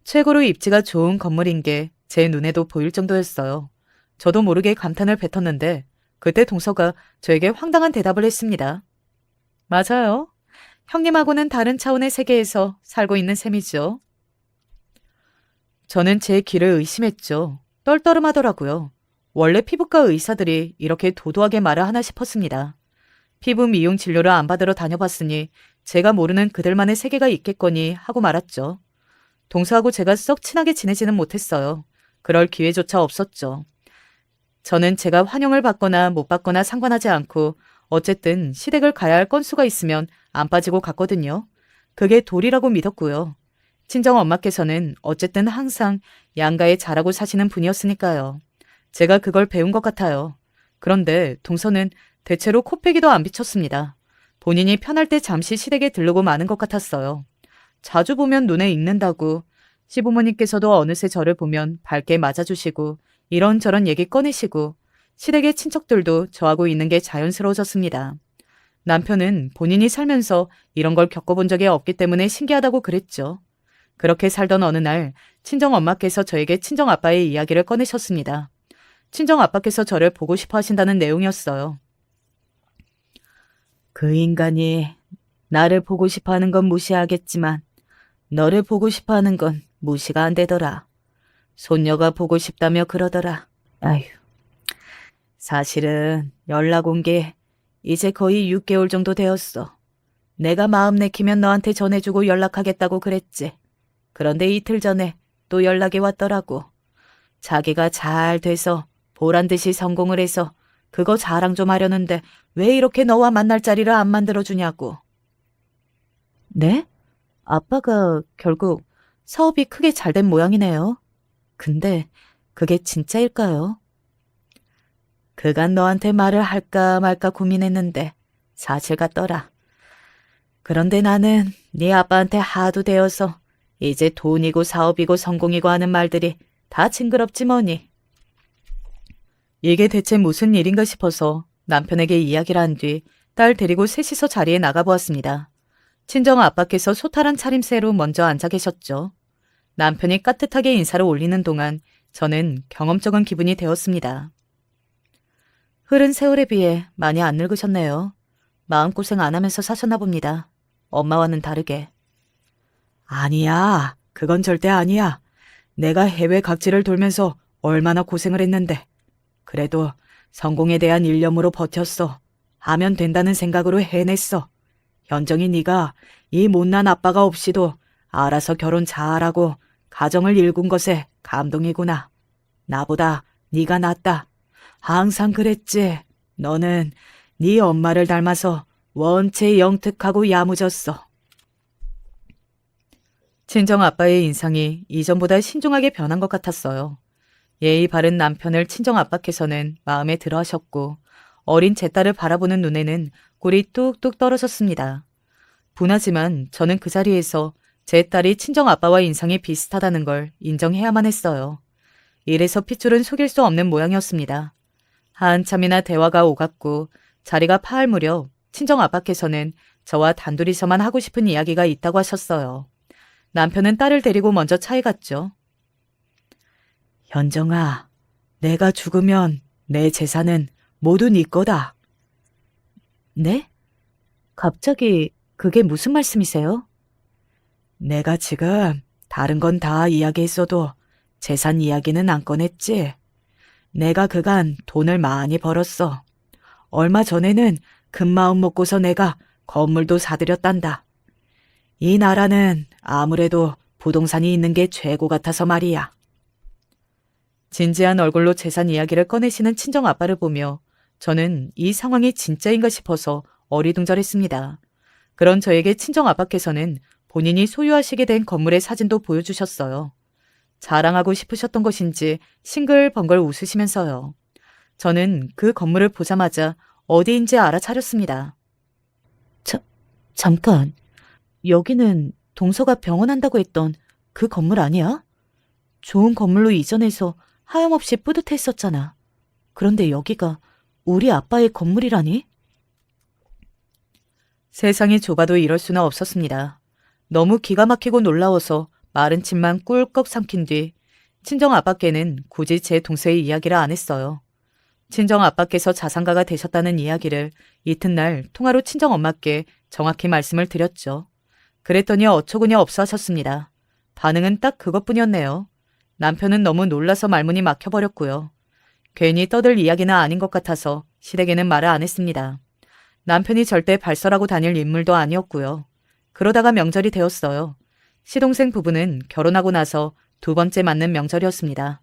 최고로 입지가 좋은 건물인 게 제 눈에도 보일 정도였어요. 저도 모르게 감탄을 뱉었는데 그때 동서가 저에게 황당한 대답을 했습니다. 맞아요. 형님하고는 다른 차원의 세계에서 살고 있는 셈이죠. 저는 제 귀를 의심했죠. 떨떠름하더라고요. 원래 피부과 의사들이 이렇게 도도하게 말을 하나 싶었습니다. 피부 미용 진료를 안 받으러 다녀봤으니 제가 모르는 그들만의 세계가 있겠거니 하고 말았죠. 동서하고 제가 썩 친하게 지내지는 못했어요. 그럴 기회조차 없었죠. 저는 제가 환영을 받거나 못 받거나 상관하지 않고 어쨌든 시댁을 가야 할 건수가 있으면 안 빠지고 갔거든요. 그게 도리라고 믿었고요. 친정 엄마께서는 어쨌든 항상 양가에 잘하고 사시는 분이었으니까요. 제가 그걸 배운 것 같아요. 그런데 동서는 대체로 코빼기도 안 비쳤습니다. 본인이 편할 때 잠시 시댁에 들르고 마는 것 같았어요. 자주 보면 눈에 익는다고 시부모님께서도 어느새 저를 보면 밝게 맞아주시고 이런저런 얘기 꺼내시고 시댁의 친척들도 저하고 있는 게 자연스러워졌습니다. 남편은 본인이 살면서 이런 걸 겪어본 적이 없기 때문에 신기하다고 그랬죠. 그렇게 살던 어느 날 친정 엄마께서 저에게 친정 아빠의 이야기를 꺼내셨습니다. 친정 아빠께서 저를 보고 싶어 하신다는 내용이었어요. 그 인간이 나를 보고 싶어 하는 건 무시하겠지만 너를 보고 싶어 하는 건 무시가 안 되더라. 손녀가 보고 싶다며 그러더라. 아휴. 사실은 연락 온 게 이제 거의 6개월 정도 되었어. 내가 마음 내키면 너한테 전해주고 연락하겠다고 그랬지. 그런데 이틀 전에 또 연락이 왔더라고. 자기가 잘 돼서 보란 듯이 성공을 해서 그거 자랑 좀 하려는데 왜 이렇게 너와 만날 자리를 안 만들어주냐고. 네? 아빠가 결국 사업이 크게 잘 된 모양이네요. 근데 그게 진짜일까요? 그간 너한테 말을 할까 말까 고민했는데 사실 같더라. 그런데 나는 네 아빠한테 하도 되어서 이제 돈이고 사업이고 성공이고 하는 말들이 다 징그럽지 뭐니. 이게 대체 무슨 일인가 싶어서 남편에게 이야기를 한 뒤 딸 데리고 셋이서 자리에 나가보았습니다. 친정 아빠께서 소탈한 차림새로 먼저 앉아 계셨죠. 남편이 까뜻하게 인사를 올리는 동안 저는 경험적인 기분이 되었습니다. 흐른 세월에 비해 많이 안 늙으셨네요. 마음고생 안 하면서 사셨나 봅니다. 엄마와는 다르게. 아니야. 그건 절대 아니야. 내가 해외 각지를 돌면서 얼마나 고생을 했는데. 그래도 성공에 대한 일념으로 버텼어. 하면 된다는 생각으로 해냈어. 현정이 네가 이 못난 아빠가 없이도 알아서 결혼 잘하고 가정을 일군 것에 감동이구나. 나보다 네가 낫다. 항상 그랬지. 너는 네 엄마를 닮아서 원체 영특하고 야무졌어. 친정 아빠의 인상이 이전보다 신중하게 변한 것 같았어요. 예의 바른 남편을 친정 아빠께서는 마음에 들어 하셨고 어린 제 딸을 바라보는 눈에는 꿀이 뚝뚝 떨어졌습니다. 분하지만 저는 그 자리에서 제 딸이 친정 아빠와 인상이 비슷하다는 걸 인정해야만 했어요. 이래서 핏줄은 속일 수 없는 모양이었습니다. 한참이나 대화가 오갔고 자리가 파할 무렵 친정 아빠께서는 저와 단둘이서만 하고 싶은 이야기가 있다고 하셨어요. 남편은 딸을 데리고 먼저 차에 갔죠. 현정아, 내가 죽으면 내 재산은 모두 네 거다. 네? 갑자기 그게 무슨 말씀이세요? 내가 지금 다른 건 다 이야기했어도 재산 이야기는 안 꺼냈지. 내가 그간 돈을 많이 벌었어. 얼마 전에는 큰 마음 먹고서 내가 건물도 사들였단다. 이 나라는 아무래도 부동산이 있는 게 최고 같아서 말이야. 진지한 얼굴로 재산 이야기를 꺼내시는 친정 아빠를 보며 저는 이 상황이 진짜인가 싶어서 어리둥절했습니다. 그런 저에게 친정 아빠께서는 본인이 소유하시게 된 건물의 사진도 보여주셨어요. 자랑하고 싶으셨던 것인지 싱글벙글 웃으시면서요. 저는 그 건물을 보자마자 어디인지 알아차렸습니다. 잠깐, 여기는 동서가 병원한다고 했던 그 건물 아니야? 좋은 건물로 이전해서 하염없이 뿌듯했었잖아. 그런데 여기가 우리 아빠의 건물이라니? 세상이 좁아도 이럴 수는 없었습니다. 너무 기가 막히고 놀라워서 마른 침만 꿀꺽 삼킨 뒤 친정 아빠께는 굳이 제 동서의 이야기를 안 했어요. 친정 아빠께서 자산가가 되셨다는 이야기를 이튿날 통화로 친정 엄마께 정확히 말씀을 드렸죠. 그랬더니 어처구니 없어 하셨습니다. 반응은 딱 그것뿐이었네요. 남편은 너무 놀라서 말문이 막혀버렸고요. 괜히 떠들 이야기는 아닌 것 같아서 시댁에는 말을 안 했습니다. 남편이 절대 발설하고 다닐 인물도 아니었고요. 그러다가 명절이 되었어요. 시동생 부부는 결혼하고 나서 두 번째 맞는 명절이었습니다.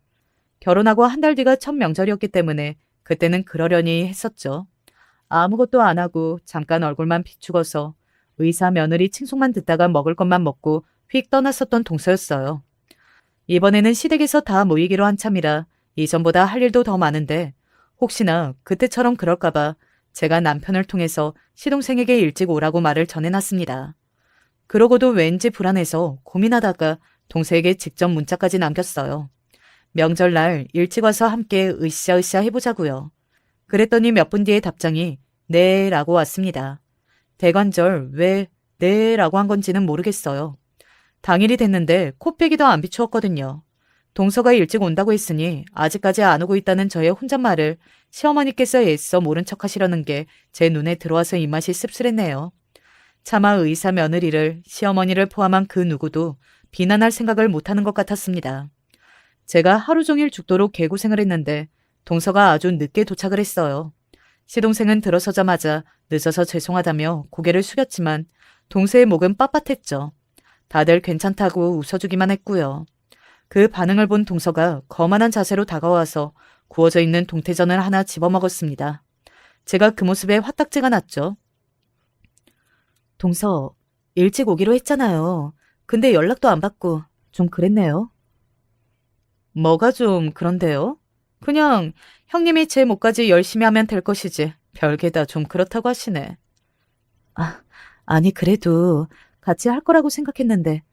결혼하고 한 달 뒤가 첫 명절이었기 때문에 그때는 그러려니 했었죠. 아무것도 안 하고 잠깐 얼굴만 비추고서 의사 며느리 칭송만 듣다가 먹을 것만 먹고 휙 떠났었던 동서였어요. 이번에는 시댁에서 다 모이기로 한참이라 이전보다 할 일도 더 많은데 혹시나 그때처럼 그럴까봐 제가 남편을 통해서 시동생에게 일찍 오라고 말을 전해놨습니다. 그러고도 왠지 불안해서 고민하다가 동서에게 직접 문자까지 남겼어요. 명절날 일찍 와서 함께 으쌰으쌰 해보자고요. 그랬더니 몇 분 뒤에 답장이 네 라고 왔습니다. 대관절 왜 네 라고 한 건지는 모르겠어요. 당일이 됐는데 코빼기도 안 비추었거든요. 동서가 일찍 온다고 했으니 아직까지 안 오고 있다는 저의 혼잣말을 시어머니께서 애써 모른 척 하시려는 게 제 눈에 들어와서 입맛이 씁쓸했네요. 차마 의사 며느리를 시어머니를 포함한 그 누구도 비난할 생각을 못하는 것 같았습니다. 제가 하루 종일 죽도록 개고생을 했는데 동서가 아주 늦게 도착을 했어요. 시동생은 들어서자마자 늦어서 죄송하다며 고개를 숙였지만 동서의 목은 빳빳했죠. 다들 괜찮다고 웃어주기만 했고요. 그 반응을 본 동서가 거만한 자세로 다가와서 구워져 있는 동태전을 하나 집어먹었습니다. 제가 그 모습에 화딱지가 났죠. 동서, 일찍 오기로 했잖아요. 근데 연락도 안 받고 좀 그랬네요. 뭐가 좀 그런데요? 그냥 형님이 제 몫까지 열심히 하면 될 것이지 별게다 좀 그렇다고 하시네. 아니 그래도 같이 할 거라고 생각했는데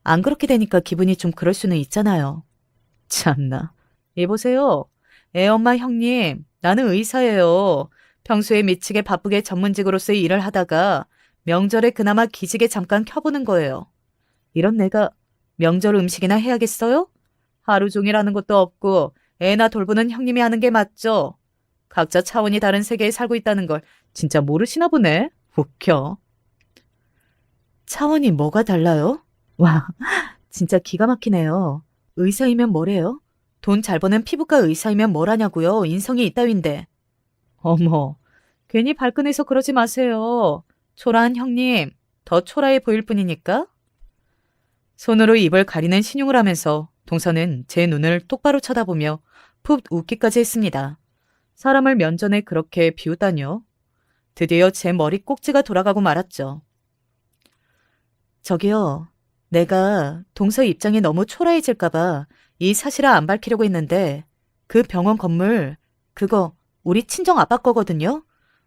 안 그렇게 되니까 기분이 좀 그럴 수는 있잖아요. 참나. 이보세요. 애엄마 형님, 나는 의사예요. 평소에 미치게 바쁘게 전문직으로서의 일을 하다가 명절에 그나마 기지개 잠깐 켜보는 거예요. 이런 내가 명절 음식이나 해야겠어요? 하루 종일 하는 것도 없고 애나 돌보는 형님이 하는 게 맞죠? 각자 차원이 다른 세계에 살고 있다는 걸 진짜 모르시나 보네. 웃겨. 차원이 뭐가 달라요? 와, 진짜 기가 막히네요. 의사이면 뭐래요? 돈 잘 버는 피부과 의사이면 뭘 하냐고요? 인성이 이따윈데. 어머, 괜히 발끈해서 그러지 마세요. 초라한 형님, 더 초라해 보일 뿐이니까. 손으로 입을 가리는 신용을 하면서 동서는 제 눈을 똑바로 쳐다보며 푹 웃기까지 했습니다. 사람을 면전에 그렇게 비웃다뇨. 드디어 제 머리 꼭지가 돌아가고 말았죠. 저기요, 내가 동서 입장이 너무 초라해질까봐 이 사실을 안 밝히려고 했는데 그 병원 건물, 그거 우리 친정 아빠 거거든요?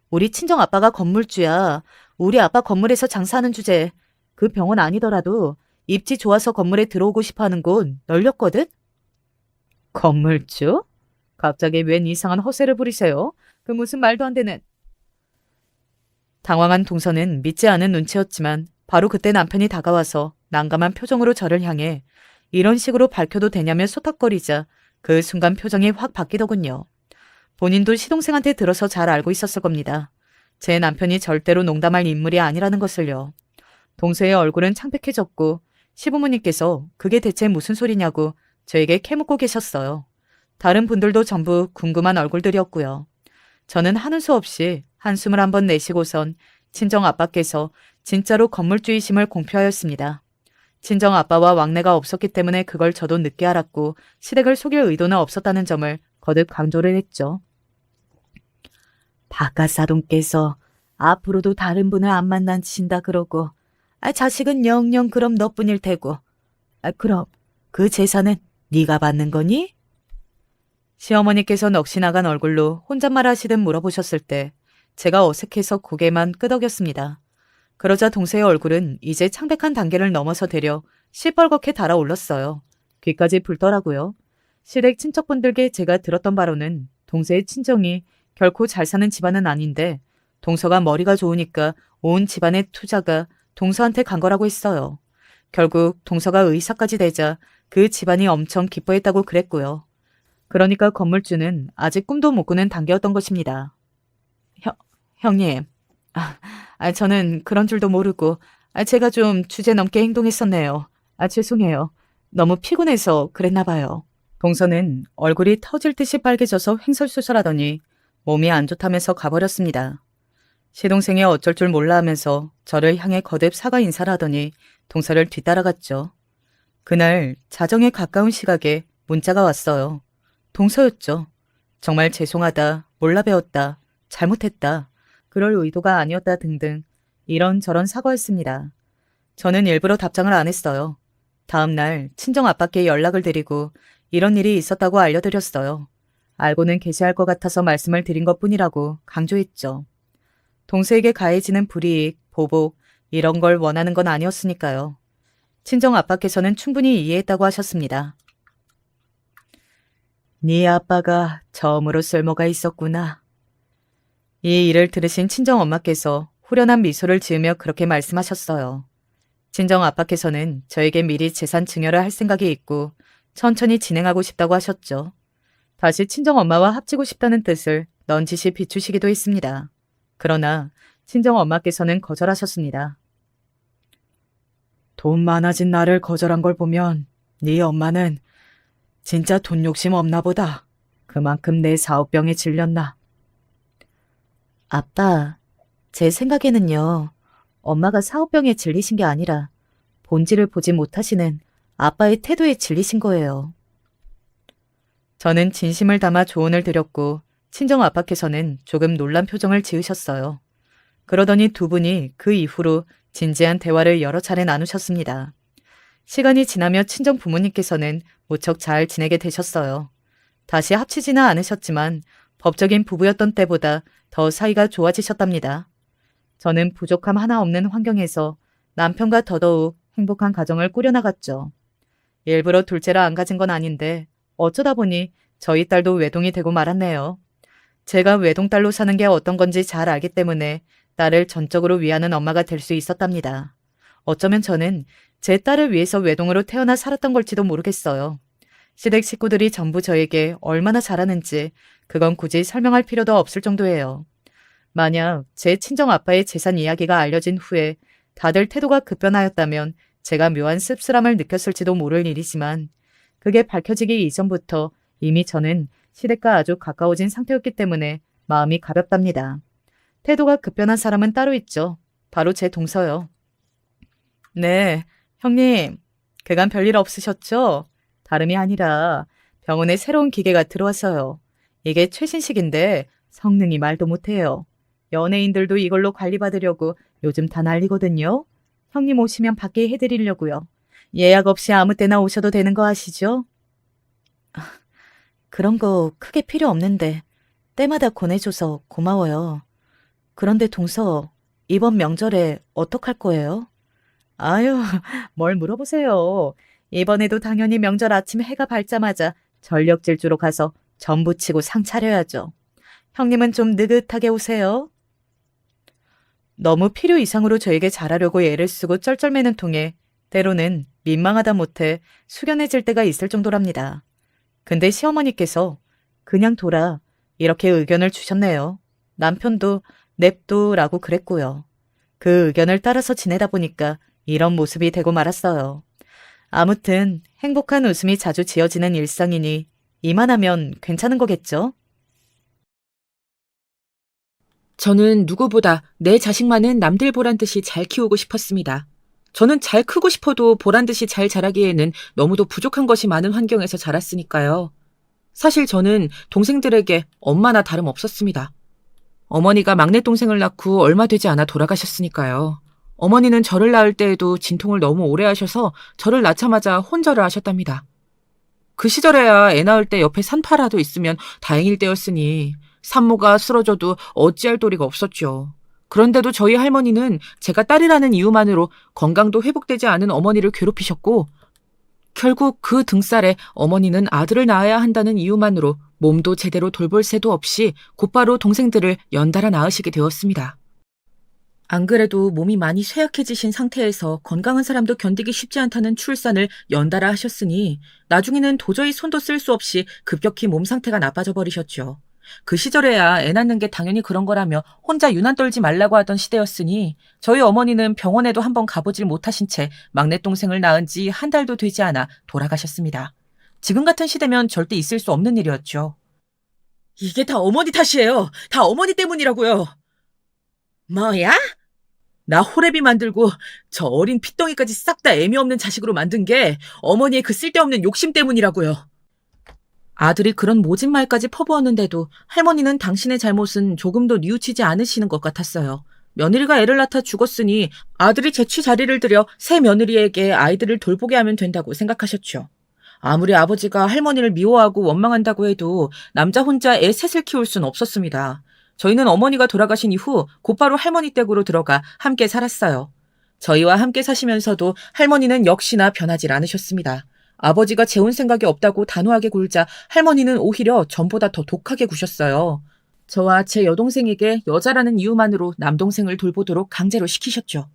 우리 친정 아빠가 건물주야. 우리 아빠 건물에서 장사하는 주제. 그 병원 아니더라도 입지 좋아서 건물에 들어오고 싶어하는 곳 널렸거든? 건물주? 갑자기 웬 이상한 허세를 부리세요? 그 무슨 말도 안 되는. 당황한 동서는 믿지 않은 눈치였지만 바로 그때 남편이 다가와서 난감한 표정으로 저를 향해 이런 식으로 밝혀도 되냐며 소탁거리자 그 순간 표정이 확 바뀌더군요. 본인도 시동생한테 들어서 잘 알고 있었을 겁니다. 제 남편이 절대로 농담할 인물이 아니라는 것을요. 동서의 얼굴은 창백해졌고 시부모님께서 그게 대체 무슨 소리냐고 저에게 캐묻고 계셨어요. 다른 분들도 전부 궁금한 얼굴들이었고요. 저는 하는 수 없이 한숨을 한번 내쉬고선 친정 아빠께서 진짜로 건물주이심을 공표하였습니다. 친정 아빠와 왕래가 없었기 때문에 그걸 저도 늦게 알았고 시댁을 속일 의도는 없었다는 점을 거듭 강조를 했죠. 박가사돈께서 앞으로도 다른 분을 안 만나신다 그러고 자식은 영영 그럼 너뿐일 테고 그럼 그 재산은 네가 받는 거니? 시어머니께서 넋이 나간 얼굴로 혼잣말 하시듯 물어보셨을 때 제가 어색해서 고개만 끄덕였습니다. 그러자 동서의 얼굴은 이제 창백한 단계를 넘어서 되려 시뻘겋게 달아올랐어요. 귀까지 붉더라고요. 시댁 친척분들께 제가 들었던 바로는 동서의 친정이 결코 잘 사는 집안은 아닌데 동서가 머리가 좋으니까 온 집안의 투자가 동서한테 간 거라고 했어요. 결국 동서가 의사까지 되자 그 집안이 엄청 기뻐했다고 그랬고요. 그러니까 건물주는 아직 꿈도 못 꾸는 단계였던 것입니다. 형님, 저는 그런 줄도 모르고 제가 좀 주제 넘게 행동했었네요. 죄송해요. 너무 피곤해서 그랬나 봐요. 동서는 얼굴이 터질 듯이 빨개져서 횡설수설하더니 몸이 안 좋다면서 가버렸습니다. 시동생이 어쩔 줄 몰라 하면서 저를 향해 거듭 사과 인사를 하더니 동서를 뒤따라갔죠. 그날 자정에 가까운 시각에 문자가 왔어요. 동서였죠. 정말 죄송하다, 몰라 배웠다, 잘못했다. 그럴 의도가 아니었다 등등 이런저런 사과했습니다. 저는 일부러 답장을 안 했어요. 다음 날 친정 아빠께 연락을 드리고 이런 일이 있었다고 알려드렸어요. 알고는 계시할 것 같아서 말씀을 드린 것뿐이라고 강조했죠. 동서에게 가해지는 불이익, 보복 이런 걸 원하는 건 아니었으니까요. 친정 아빠께서는 충분히 이해했다고 하셨습니다. 네 아빠가 처음으로 쓸모가 있었구나. 이 일을 들으신 친정 엄마께서 후련한 미소를 지으며 그렇게 말씀하셨어요. 친정 아빠께서는 저에게 미리 재산 증여를 할 생각이 있고 천천히 진행하고 싶다고 하셨죠. 다시 친정 엄마와 합치고 싶다는 뜻을 넌지시 비추시기도 했습니다. 그러나 친정 엄마께서는 거절하셨습니다. 돈 많아진 나를 거절한 걸 보면 네 엄마는 진짜 돈 욕심 없나 보다. 그만큼 내 사업병에 질렸나. 아빠, 제 생각에는요. 엄마가 사업병에 질리신 게 아니라 본질을 보지 못하시는 아빠의 태도에 질리신 거예요. 저는 진심을 담아 조언을 드렸고 친정 아빠께서는 조금 놀란 표정을 지으셨어요. 그러더니 두 분이 그 이후로 진지한 대화를 여러 차례 나누셨습니다. 시간이 지나며 친정 부모님께서는 무척 잘 지내게 되셨어요. 다시 합치지는 않으셨지만 법적인 부부였던 때보다 더 사이가 좋아지셨답니다. 저는 부족함 하나 없는 환경에서 남편과 더더욱 행복한 가정을 꾸려나갔죠. 일부러 둘째를 안 가진 건 아닌데 어쩌다 보니 저희 딸도 외동이 되고 말았네요. 제가 외동딸로 사는 게 어떤 건지 잘 알기 때문에 딸을 전적으로 위하는 엄마가 될 수 있었답니다. 어쩌면 저는 제 딸을 위해서 외동으로 태어나 살았던 걸지도 모르겠어요. 시댁 식구들이 전부 저에게 얼마나 잘하는지 그건 굳이 설명할 필요도 없을 정도예요. 만약 제 친정 아빠의 재산 이야기가 알려진 후에 다들 태도가 급변하였다면 제가 묘한 씁쓸함을 느꼈을지도 모를 일이지만 그게 밝혀지기 이전부터 이미 저는 시댁과 아주 가까워진 상태였기 때문에 마음이 가볍답니다. 태도가 급변한 사람은 따로 있죠. 바로 제 동서요. 네, 형님, 그간 별일 없으셨죠? 다름이 아니라 병원에 새로운 기계가 들어왔어요. 이게 최신식인데 성능이 말도 못해요. 연예인들도 이걸로 관리받으려고 요즘 다 난리거든요. 형님 오시면 받게 해드리려고요. 예약 없이 아무 때나 오셔도 되는 거 아시죠? 그런 거 크게 필요 없는데 때마다 권해줘서 고마워요. 그런데 동서, 이번 명절에 어떡할 거예요? 아유, 뭘 물어보세요. 이번에도 당연히 명절 아침 해가 밝자마자 전력질주로 가서 전부 치고 상 차려야죠. 형님은 좀 느긋하게 오세요. 너무 필요 이상으로 저에게 잘하려고 애를 쓰고 쩔쩔매는 통에 때로는 민망하다 못해 숙연해질 때가 있을 정도랍니다. 근데 시어머니께서 그냥 둬라 이렇게 의견을 주셨네요. 남편도 냅둬라고 그랬고요. 그 의견을 따라서 지내다 보니까 이런 모습이 되고 말았어요. 아무튼 행복한 웃음이 자주 지어지는 일상이니 이만하면 괜찮은 거겠죠? 저는 누구보다 내 자식만은 남들 보란 듯이 잘 키우고 싶었습니다. 저는 잘 크고 싶어도 보란 듯이 잘 자라기에는 너무도 부족한 것이 많은 환경에서 자랐으니까요. 사실 저는 동생들에게 엄마나 다름없었습니다. 어머니가 막내 동생을 낳고 얼마 되지 않아 돌아가셨으니까요. 어머니는 저를 낳을 때에도 진통을 너무 오래 하셔서 저를 낳자마자 혼절을 하셨답니다. 그 시절에야 애 낳을 때 옆에 산파라도 있으면 다행일 때였으니 산모가 쓰러져도 어찌할 도리가 없었죠. 그런데도 저희 할머니는 제가 딸이라는 이유만으로 건강도 회복되지 않은 어머니를 괴롭히셨고 결국 그 등살에 어머니는 아들을 낳아야 한다는 이유만으로 몸도 제대로 돌볼 새도 없이 곧바로 동생들을 연달아 낳으시게 되었습니다. 안 그래도 몸이 많이 쇠약해지신 상태에서 건강한 사람도 견디기 쉽지 않다는 출산을 연달아 하셨으니 나중에는 도저히 손도 쓸 수 없이 급격히 몸 상태가 나빠져 버리셨죠. 그 시절에야 애 낳는 게 당연히 그런 거라며 혼자 유난 떨지 말라고 하던 시대였으니 저희 어머니는 병원에도 한번 가보질 못하신 채 막내 동생을 낳은 지 한 달도 되지 않아 돌아가셨습니다. 지금 같은 시대면 절대 있을 수 없는 일이었죠. 이게 다 어머니 탓이에요. 다 어머니 때문이라고요. 뭐야? 나 호래비 만들고 저 어린 핏덩이까지 싹 다 애미 없는 자식으로 만든 게 어머니의 그 쓸데없는 욕심 때문이라고요. 아들이 그런 모진 말까지 퍼부었는데도 할머니는 당신의 잘못은 조금도 뉘우치지 않으시는 것 같았어요. 며느리가 애를 낳다 죽었으니 아들이 재취 자리를 들여 새 며느리에게 아이들을 돌보게 하면 된다고 생각하셨죠. 아무리 아버지가 할머니를 미워하고 원망한다고 해도 남자 혼자 애 셋을 키울 순 없었습니다. 저희는 어머니가 돌아가신 이후 곧바로 할머니 댁으로 들어가 함께 살았어요. 저희와 함께 사시면서도 할머니는 역시나 변하질 않으셨습니다. 아버지가 재혼 생각이 없다고 단호하게 굴자 할머니는 오히려 전보다 더 독하게 구셨어요. 저와 제 여동생에게 여자라는 이유만으로 남동생을 돌보도록 강제로 시키셨죠.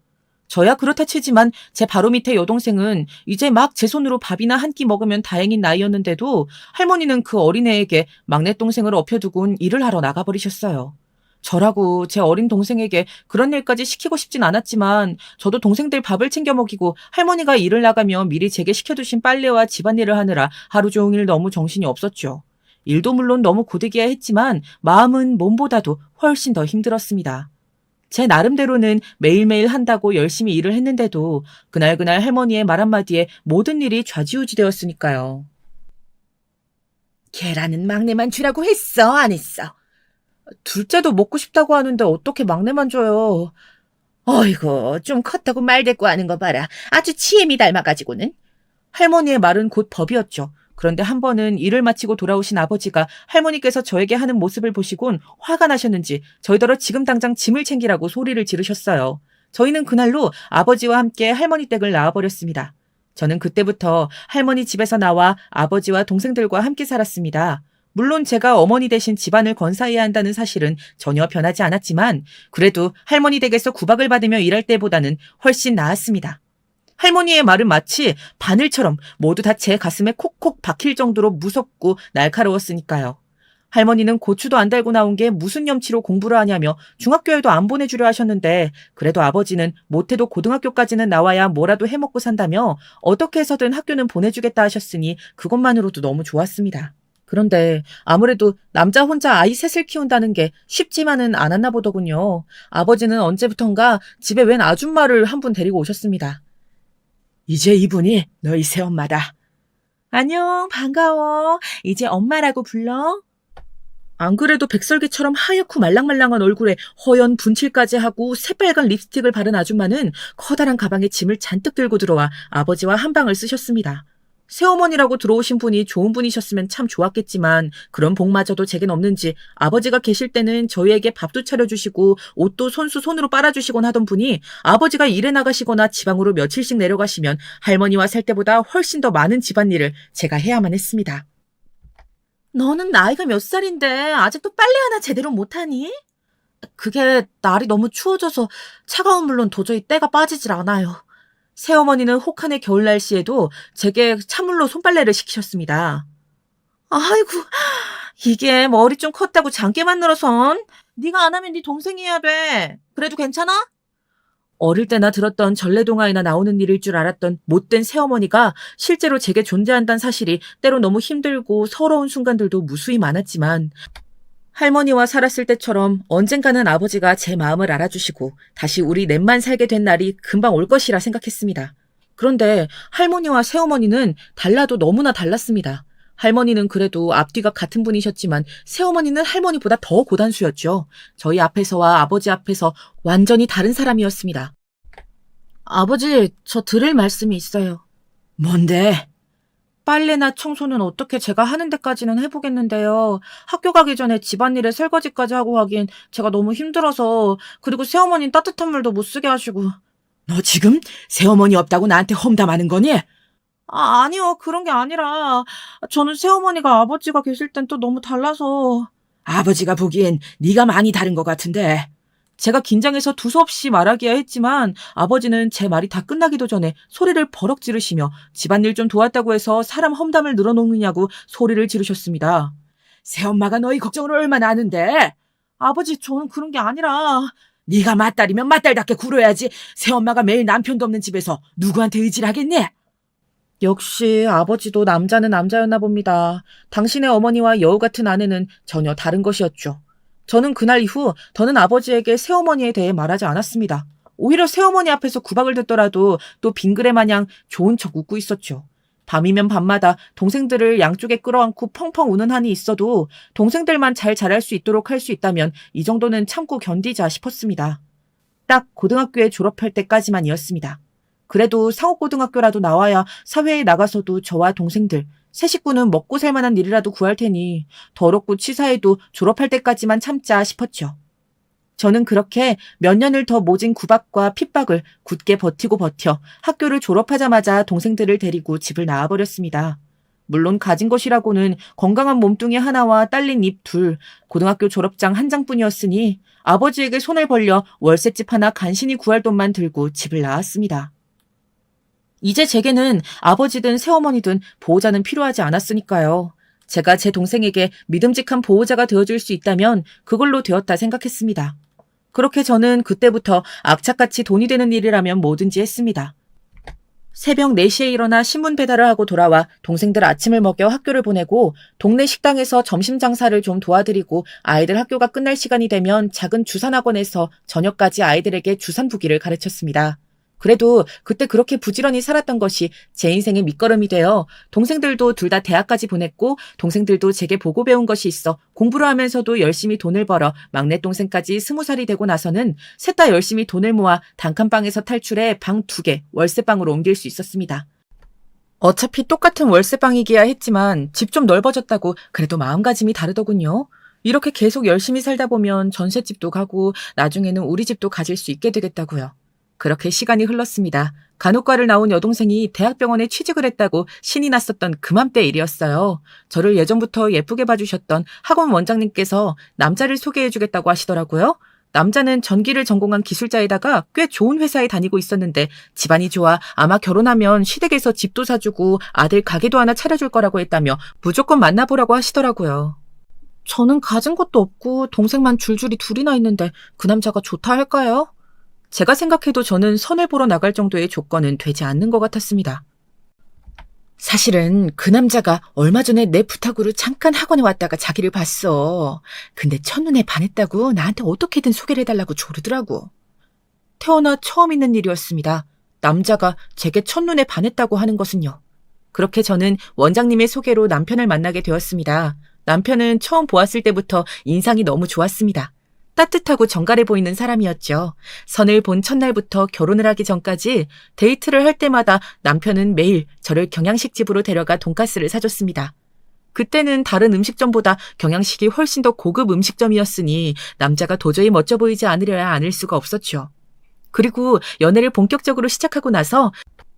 저야 그렇다 치지만 제 바로 밑에 여동생은 이제 막 제 손으로 밥이나 한 끼 먹으면 다행인 나이였는데도 할머니는 그 어린애에게 막내 동생을 업혀두곤 일을 하러 나가버리셨어요. 저라고 제 어린 동생에게 그런 일까지 시키고 싶진 않았지만 저도 동생들 밥을 챙겨 먹이고 할머니가 일을 나가면 미리 제게 시켜두신 빨래와 집안일을 하느라 하루 종일 너무 정신이 없었죠. 일도 물론 너무 고되기야 했지만 마음은 몸보다도 훨씬 더 힘들었습니다. 제 나름대로는 매일매일 한다고 열심히 일을 했는데도 그날그날 할머니의 말 한마디에 모든 일이 좌지우지 되었으니까요. 계란은 막내만 주라고 했어, 안 했어? 둘째도 먹고 싶다고 하는데 어떻게 막내만 줘요? 어이구, 좀 컸다고 말대꾸 하는 거 봐라. 아주 치엠이 닮아가지고는. 할머니의 말은 곧 법이었죠. 그런데 한 번은 일을 마치고 돌아오신 아버지가 할머니께서 저에게 하는 모습을 보시곤 화가 나셨는지 저희더러 지금 당장 짐을 챙기라고 소리를 지르셨어요. 저희는 그날로 아버지와 함께 할머니 댁을 나와버렸습니다. 저는 그때부터 할머니 집에서 나와 아버지와 동생들과 함께 살았습니다. 물론 제가 어머니 대신 집안을 건사해야 한다는 사실은 전혀 변하지 않았지만 그래도 할머니 댁에서 구박을 받으며 일할 때보다는 훨씬 나았습니다. 할머니의 말은 마치 바늘처럼 모두 다 제 가슴에 콕콕 박힐 정도로 무섭고 날카로웠으니까요. 할머니는 고추도 안 달고 나온 게 무슨 염치로 공부를 하냐며 중학교에도 안 보내주려 하셨는데 그래도 아버지는 못해도 고등학교까지는 나와야 뭐라도 해먹고 산다며 어떻게 해서든 학교는 보내주겠다 하셨으니 그것만으로도 너무 좋았습니다. 그런데 아무래도 남자 혼자 아이 셋을 키운다는 게 쉽지만은 않았나 보더군요. 아버지는 언제부턴가 집에 웬 아줌마를 한 분 데리고 오셨습니다. 이제 이분이 너희 새엄마다. 안녕, 반가워. 이제 엄마라고 불러. 안 그래도 백설기처럼 하얗고 말랑말랑한 얼굴에 허연 분칠까지 하고 새빨간 립스틱을 바른 아줌마는 커다란 가방에 짐을 잔뜩 들고 들어와 아버지와 한 방을 쓰셨습니다. 새어머니라고 들어오신 분이 좋은 분이셨으면 참 좋았겠지만 그런 복마저도 제겐 없는지 아버지가 계실 때는 저희에게 밥도 차려주시고 옷도 손수 손으로 빨아주시곤 하던 분이 아버지가 일에 나가시거나 지방으로 며칠씩 내려가시면 할머니와 살 때보다 훨씬 더 많은 집안일을 제가 해야만 했습니다. 너는 나이가 몇 살인데 아직도 빨래 하나 제대로 못하니? 그게 날이 너무 추워져서 차가운 물론 도저히 때가 빠지질 않아요. 새어머니는 혹한의 겨울 날씨에도 제게 찬물로 손빨래를 시키셨습니다. 아이고, 이게 머리 좀 컸다고 장깨만 늘어선. 네가 안 하면 네 동생이 해야 돼. 그래도 괜찮아? 어릴 때나 들었던 전래동화에나 나오는 일일 줄 알았던 못된 새어머니가 실제로 제게 존재한다는 사실이 때로 너무 힘들고 서러운 순간들도 무수히 많았지만 할머니와 살았을 때처럼 언젠가는 아버지가 제 마음을 알아주시고 다시 우리 넷만 살게 된 날이 금방 올 것이라 생각했습니다. 그런데 할머니와 새어머니는 달라도 너무나 달랐습니다. 할머니는 그래도 앞뒤가 같은 분이셨지만 새어머니는 할머니보다 더 고단수였죠. 저희 앞에서와 아버지 앞에서 완전히 다른 사람이었습니다. 아버지, 저 드릴 말씀이 있어요. 뭔데? 빨래나 청소는 어떻게 제가 하는 데까지는 해보겠는데요. 학교 가기 전에 집안일에 설거지까지 하고 하긴 제가 너무 힘들어서 그리고 새어머니는 따뜻한 물도 못 쓰게 하시고. 너 지금 새어머니 없다고 나한테 험담하는 거니? 아니요. 그런 게 아니라 저는 새어머니가 아버지가 계실 땐 또 너무 달라서. 아버지가 보기엔 네가 많이 다른 것 같은데. 제가 긴장해서 두서없이 말하기야 했지만 아버지는 제 말이 다 끝나기도 전에 소리를 버럭 지르시며 집안일 좀 도왔다고 해서 사람 험담을 늘어놓느냐고 소리를 지르셨습니다. 새엄마가 너희 걱정을 얼마나 하는데? 아버지, 저는 그런 게 아니라. 네가 맏딸이면 맏딸답게 굴어야지. 새엄마가 매일 남편도 없는 집에서 누구한테 의지를 하겠니? 역시 아버지도 남자는 남자였나 봅니다. 당신의 어머니와 여우 같은 아내는 전혀 다른 것이었죠. 저는 그날 이후 더는 아버지에게 새어머니에 대해 말하지 않았습니다. 오히려 새어머니 앞에서 구박을 듣더라도 또 빙그레 마냥 좋은 척 웃고 있었죠. 밤이면 밤마다 동생들을 양쪽에 끌어안고 펑펑 우는 한이 있어도 동생들만 잘 자랄 수 있도록 할 수 있다면 이 정도는 참고 견디자 싶었습니다. 딱 고등학교에 졸업할 때까지만이었습니다. 그래도 상업고등학교라도 나와야 사회에 나가서도 저와 동생들, 세 식구는 먹고 살 만한 일이라도 구할 테니 더럽고 치사해도 졸업할 때까지만 참자 싶었죠. 저는 그렇게 몇 년을 더 모진 구박과 핍박을 굳게 버티고 버텨 학교를 졸업하자마자 동생들을 데리고 집을 나와버렸습니다. 물론 가진 것이라고는 건강한 몸뚱이 하나와 딸린 입 둘, 고등학교 졸업장 한 장뿐이었으니 아버지에게 손을 벌려 월세집 하나 간신히 구할 돈만 들고 집을 나왔습니다. 이제 제게는 아버지든 새어머니든 보호자는 필요하지 않았으니까요. 제가 제 동생에게 믿음직한 보호자가 되어줄 수 있다면 그걸로 되었다 생각했습니다. 그렇게 저는 그때부터 악착같이 돈이 되는 일이라면 뭐든지 했습니다. 새벽 4시에 일어나 신문 배달을 하고 돌아와 동생들 아침을 먹여 학교를 보내고 동네 식당에서 점심 장사를 좀 도와드리고 아이들 학교가 끝날 시간이 되면 작은 주산학원에서 저녁까지 아이들에게 주산부기를 가르쳤습니다. 그래도 그때 그렇게 부지런히 살았던 것이 제 인생의 밑거름이 되어 동생들도 둘 다 대학까지 보냈고 동생들도 제게 보고 배운 것이 있어 공부를 하면서도 열심히 돈을 벌어 막내 동생까지 20살이 되고 나서는 셋 다 열심히 돈을 모아 단칸방에서 탈출해 방 2개 월세방으로 옮길 수 있었습니다. 어차피 똑같은 월세방이기야 했지만 집 좀 넓어졌다고 그래도 마음가짐이 다르더군요. 이렇게 계속 열심히 살다 보면 전셋집도 가고 나중에는 우리 집도 가질 수 있게 되겠다고요. 그렇게 시간이 흘렀습니다. 간호과를 나온 여동생이 대학병원에 취직을 했다고 신이 났었던 그맘때 일이었어요. 저를 예전부터 예쁘게 봐주셨던 학원 원장님께서 남자를 소개해주겠다고 하시더라고요. 남자는 전기를 전공한 기술자에다가 꽤 좋은 회사에 다니고 있었는데 집안이 좋아 아마 결혼하면 시댁에서 집도 사주고 아들 가게도 하나 차려줄 거라고 했다며 무조건 만나보라고 하시더라고요. 저는 가진 것도 없고 동생만 줄줄이 둘이나 있는데 그 남자가 좋다 할까요? 제가 생각해도 저는 선을 보러 나갈 정도의 조건은 되지 않는 것 같았습니다. 사실은 그 남자가 얼마 전에 내 부탁으로 잠깐 학원에 왔다가 자기를 봤어. 근데 첫눈에 반했다고 나한테 어떻게든 소개를 해달라고 조르더라고. 태어나 처음 있는 일이었습니다. 남자가 제게 첫눈에 반했다고 하는 것은요. 그렇게 저는 원장님의 소개로 남편을 만나게 되었습니다. 남편은 처음 보았을 때부터 인상이 너무 좋았습니다. 따뜻하고 정갈해 보이는 사람이었죠. 선을 본 첫날부터 결혼을 하기 전까지 데이트를 할 때마다 남편은 매일 저를 경양식 집으로 데려가 돈가스를 사줬습니다. 그때는 다른 음식점보다 경양식이 훨씬 더 고급 음식점이었으니 남자가 도저히 멋져 보이지 않으려야 않을 수가 없었죠. 그리고 연애를 본격적으로 시작하고 나서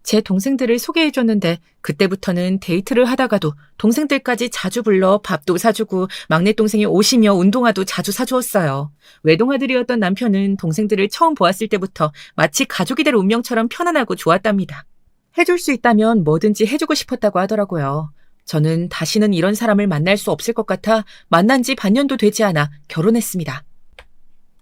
제 동생들을 소개해줬는데 그때부터는 데이트를 하다가도 동생들까지 자주 불러 밥도 사주고 막내 동생이 옷이며 운동화도 자주 사주었어요. 외동아들이었던 남편은 동생들을 처음 보았을 때부터 마치 가족이 될 운명처럼 편안하고 좋았답니다. 해줄 수 있다면 뭐든지 해주고 싶었다고 하더라고요. 저는 다시는 이런 사람을 만날 수 없을 것 같아 만난 지 반년도 되지 않아 결혼했습니다.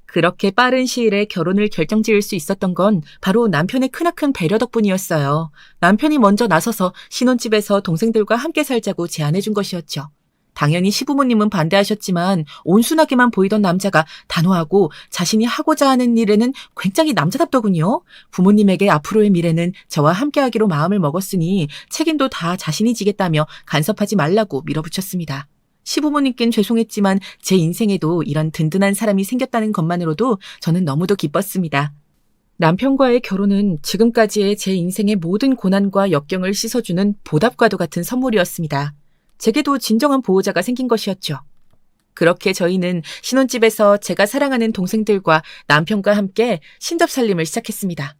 그렇게 빠른 시일에 결혼을 결정지을 수 있었던 건 바로 남편의 크나큰 배려 덕분이었어요. 남편이 먼저 나서서 신혼집에서 동생들과 함께 살자고 제안해 준 것이었죠. 당연히 시부모님은 반대하셨지만 온순하게만 보이던 남자가 단호하고 자신이 하고자 하는 일에는 굉장히 남자답더군요. 부모님에게 앞으로의 미래는 저와 함께하기로 마음을 먹었으니 책임도 다 자신이 지겠다며 간섭하지 말라고 밀어붙였습니다. 시부모님께는 죄송했지만 제 인생에도 이런 든든한 사람이 생겼다는 것만으로도 저는 너무도 기뻤습니다. 남편과의 결혼은 지금까지의 제 인생의 모든 고난과 역경을 씻어주는 보답과도 같은 선물이었습니다. 제게도 진정한 보호자가 생긴 것이었죠. 그렇게 저희는 신혼집에서 제가 사랑하는 동생들과 남편과 함께 신접살림을 시작했습니다.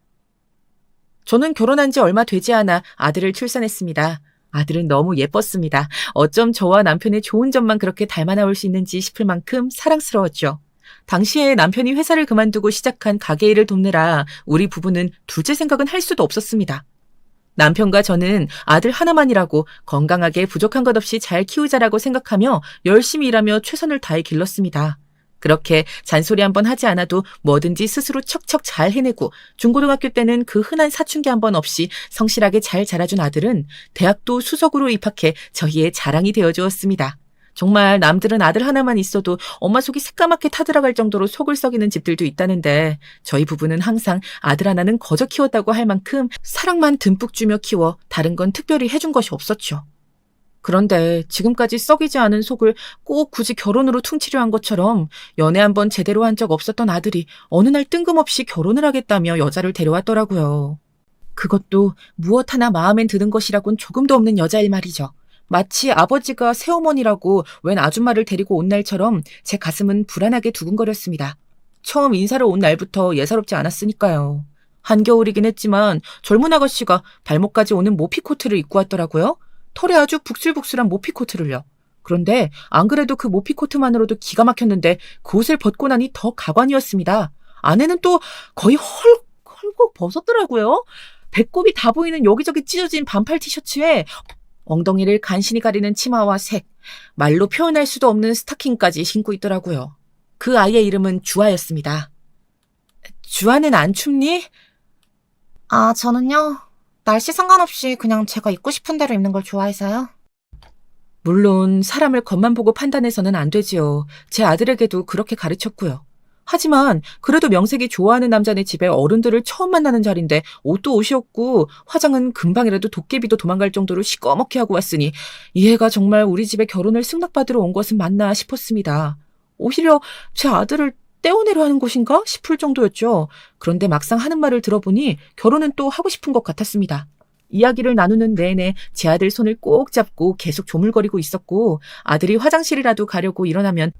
저는 결혼한 지 얼마 되지 않아 아들을 출산했습니다. 아들은 너무 예뻤습니다. 어쩜 저와 남편의 좋은 점만 그렇게 닮아 나올 수 있는지 싶을 만큼 사랑스러웠죠. 당시에 남편이 회사를 그만두고 시작한 가게 일을 돕느라 우리 부부는 둘째 생각은 할 수도 없었습니다. 남편과 저는 아들 하나만이라고 건강하게 부족한 것 없이 잘 키우자라고 생각하며 열심히 일하며 최선을 다해 길렀습니다. 그렇게 잔소리 한번 하지 않아도 뭐든지 스스로 척척 잘 해내고 중고등학교 때는 그 흔한 사춘기 한번 없이 성실하게 잘 자라준 아들은 대학도 수석으로 입학해 저희의 자랑이 되어주었습니다. 정말 남들은 아들 하나만 있어도 엄마 속이 새까맣게 타들어갈 정도로 속을 썩이는 집들도 있다는데 저희 부부는 항상 아들 하나는 거저 키웠다고 할 만큼 사랑만 듬뿍 주며 키워 다른 건 특별히 해준 것이 없었죠. 그런데 지금까지 썩이지 않은 속을 꼭 굳이 결혼으로 퉁치려 한 것처럼 연애 한번 제대로 한 적 없었던 아들이 어느 날 뜬금없이 결혼을 하겠다며 여자를 데려왔더라고요. 그것도 무엇 하나 마음엔 드는 것이라곤 조금도 없는 여자일 말이죠. 마치 아버지가 새어머니라고 웬 아줌마를 데리고 온 날처럼 제 가슴은 불안하게 두근거렸습니다. 처음 인사를 온 날부터 예사롭지 않았으니까요. 한겨울이긴 했지만 젊은 아가씨가 발목까지 오는 모피코트를 입고 왔더라고요. 털에 아주 북슬북슬한 모피코트를요. 그런데 안 그래도 그 모피코트만으로도 기가 막혔는데 그 옷을 벗고 나니 더 가관이었습니다. 안에는 또 거의 헐곡 벗었더라고요. 배꼽이 다 보이는 여기저기 찢어진 반팔 티셔츠에 엉덩이를 간신히 가리는 치마와 색, 말로 표현할 수도 없는 스타킹까지 신고 있더라고요. 그 아이의 이름은 주아였습니다. 주아는 안 춥니? 아, 저는요. 날씨 상관없이 그냥 제가 입고 싶은 대로 입는 걸 좋아해서요. 물론 사람을 겉만 보고 판단해서는 안 되지요. 제 아들에게도 그렇게 가르쳤고요. 하지만 그래도 명색이 좋아하는 남자네 집에 어른들을 처음 만나는 자리인데 옷도 옷이었고 화장은 금방이라도 도깨비도 도망갈 정도로 시꺼멓게 하고 왔으니 이 애가 정말 우리 집에 결혼을 승낙받으러 온 것은 맞나 싶었습니다. 오히려 제 아들을 떼어내려 하는 것인가 싶을 정도였죠. 그런데 막상 하는 말을 들어보니 결혼은 또 하고 싶은 것 같았습니다. 이야기를 나누는 내내 제 아들 손을 꼭 잡고 계속 조물거리고 있었고 아들이 화장실이라도 가려고 일어나면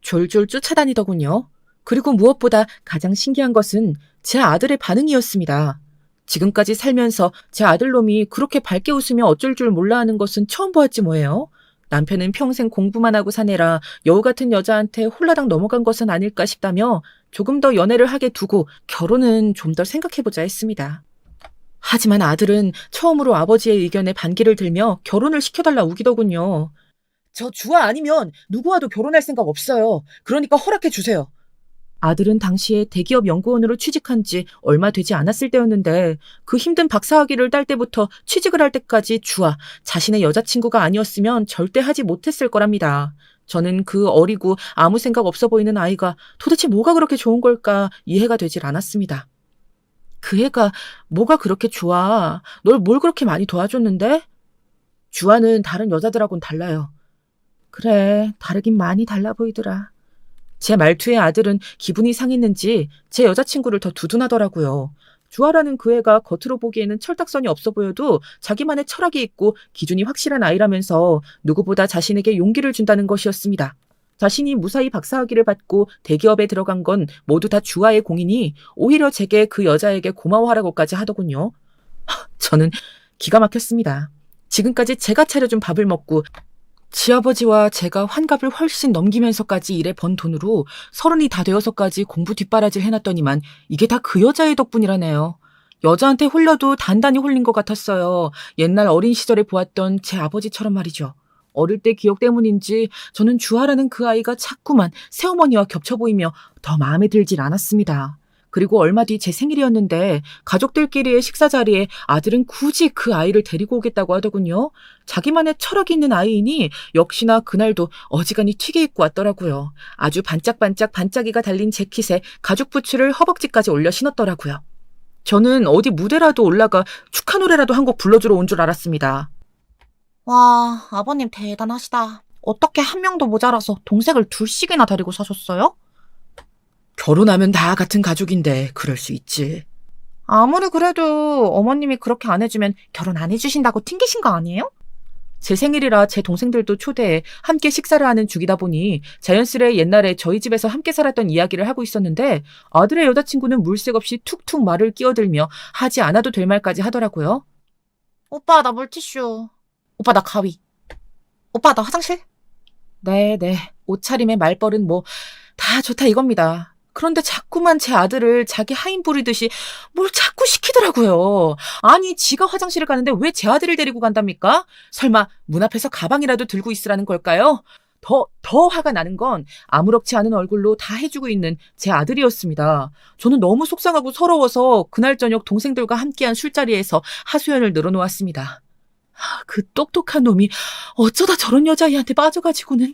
졸졸 쫓아다니더군요. 그리고 무엇보다 가장 신기한 것은 제 아들의 반응이었습니다. 지금까지 살면서 제 아들놈이 그렇게 밝게 웃으며 어쩔 줄 몰라 하는 것은 처음 보았지 뭐예요. 남편은 평생 공부만 하고 사내라 여우 같은 여자한테 홀라당 넘어간 것은 아닐까 싶다며 조금 더 연애를 하게 두고 결혼은 좀 더 생각해보자 했습니다. 하지만 아들은 처음으로 아버지의 의견에 반기를 들며 결혼을 시켜달라 우기더군요. 저 주아 아니면 누구와도 결혼할 생각 없어요. 그러니까 허락해 주세요. 아들은 당시에 대기업 연구원으로 취직한 지 얼마 되지 않았을 때였는데 그 힘든 박사학위를 딸 때부터 취직을 할 때까지 주아, 자신의 여자친구가 아니었으면 절대 하지 못했을 거랍니다. 저는 그 어리고 아무 생각 없어 보이는 아이가 도대체 뭐가 그렇게 좋은 걸까 이해가 되질 않았습니다. 그 애가 뭐가 그렇게 좋아? 널 뭘 그렇게 많이 도와줬는데? 주아는 다른 여자들하고는 달라요. 그래, 다르긴 많이 달라 보이더라. 제 말투에 아들은 기분이 상했는지 제 여자친구를 더 두둔하더라고요. 주아라는 그 애가 겉으로 보기에는 철딱선이 없어 보여도 자기만의 철학이 있고 기준이 확실한 아이라면서 누구보다 자신에게 용기를 준다는 것이었습니다. 자신이 무사히 박사학위를 받고 대기업에 들어간 건 모두 다 주아의 공이니 오히려 제게 그 여자에게 고마워하라고까지 하더군요. 저는 기가 막혔습니다. 지금까지 제가 차려준 밥을 먹고 지아버지와 제가 환갑을 훨씬 넘기면서까지 일해 번 돈으로 30이 다 되어서까지 공부 뒷바라지를 해놨더니만 이게 다 그 여자의 덕분이라네요. 여자한테 홀려도 단단히 홀린 것 같았어요. 옛날 어린 시절에 보았던 제 아버지처럼 말이죠. 어릴 때 기억 때문인지 저는 주아라는 그 아이가 자꾸만 새어머니와 겹쳐 보이며 더 마음에 들질 않았습니다. 그리고 얼마 뒤 제 생일이었는데 가족들끼리의 식사 자리에 아들은 굳이 그 아이를 데리고 오겠다고 하더군요. 자기만의 철학이 있는 아이이니 역시나 그날도 어지간히 튀게 입고 왔더라고요. 아주 반짝반짝 반짝이가 달린 재킷에 가죽 부츠를 허벅지까지 올려 신었더라고요. 저는 어디 무대라도 올라가 축하 노래라도 한 곡 불러주러 온 줄 알았습니다. 와, 아버님 대단하시다. 어떻게 한 명도 모자라서 동생을 둘씩이나 데리고 사셨어요? 결혼하면 다 같은 가족인데 그럴 수 있지. 아무리 그래도 어머님이 그렇게 안 해주면 결혼 안 해주신다고 튕기신 거 아니에요? 제 생일이라 제 동생들도 초대해 함께 식사를 하는 중이다 보니 자연스레 옛날에 저희 집에서 함께 살았던 이야기를 하고 있었는데 아들의 여자친구는 물색 없이 툭툭 말을 끼어들며 하지 않아도 될 말까지 하더라고요. 오빠, 나 물티슈. 오빠, 나 가위. 오빠, 나 화장실? 네. 옷차림에 말벌은 뭐 다 좋다 이겁니다. 그런데 자꾸만 제 아들을 자기 하인 부리듯이 뭘 자꾸 시키더라고요. 아니, 지가 화장실을 가는데 왜 제 아들을 데리고 간답니까? 설마 문 앞에서 가방이라도 들고 있으라는 걸까요? 더 화가 나는 건 아무렇지 않은 얼굴로 다 해주고 있는 제 아들이었습니다. 저는 너무 속상하고 서러워서 그날 저녁 동생들과 함께한 술자리에서 하소연을 늘어놓았습니다. 그 똑똑한 놈이 어쩌다 저런 여자애한테 빠져가지고는.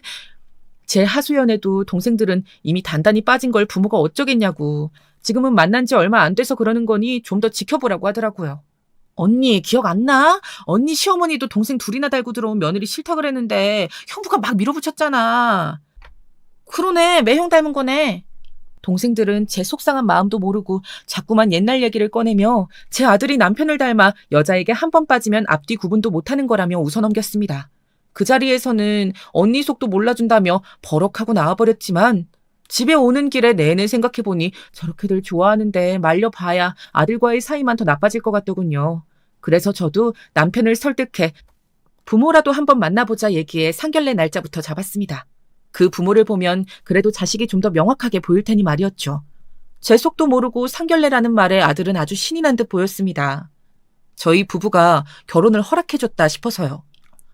제 하소연에도 동생들은 이미 단단히 빠진 걸 부모가 어쩌겠냐고. 지금은 만난 지 얼마 안 돼서 그러는 거니 좀 더 지켜보라고 하더라고요. 언니 기억 안 나? 언니 시어머니도 동생 둘이나 달고 들어온 며느리 싫다 그랬는데 형부가 막 밀어붙였잖아. 그러네, 매형 닮은 거네. 동생들은 제 속상한 마음도 모르고 자꾸만 옛날 얘기를 꺼내며 제 아들이 남편을 닮아 여자에게 한 번 빠지면 앞뒤 구분도 못하는 거라며 웃어넘겼습니다. 그 자리에서는 언니 속도 몰라준다며 버럭하고 나와버렸지만 집에 오는 길에 내내 생각해보니 저렇게들 좋아하는데 말려봐야 아들과의 사이만 더 나빠질 것 같더군요. 그래서 저도 남편을 설득해 부모라도 한번 만나보자 얘기에 상견례 날짜부터 잡았습니다. 그 부모를 보면 그래도 자식이 좀 더 명확하게 보일 테니 말이었죠. 제 속도 모르고 상견례라는 말에 아들은 아주 신이 난 듯 보였습니다. 저희 부부가 결혼을 허락해줬다 싶어서요.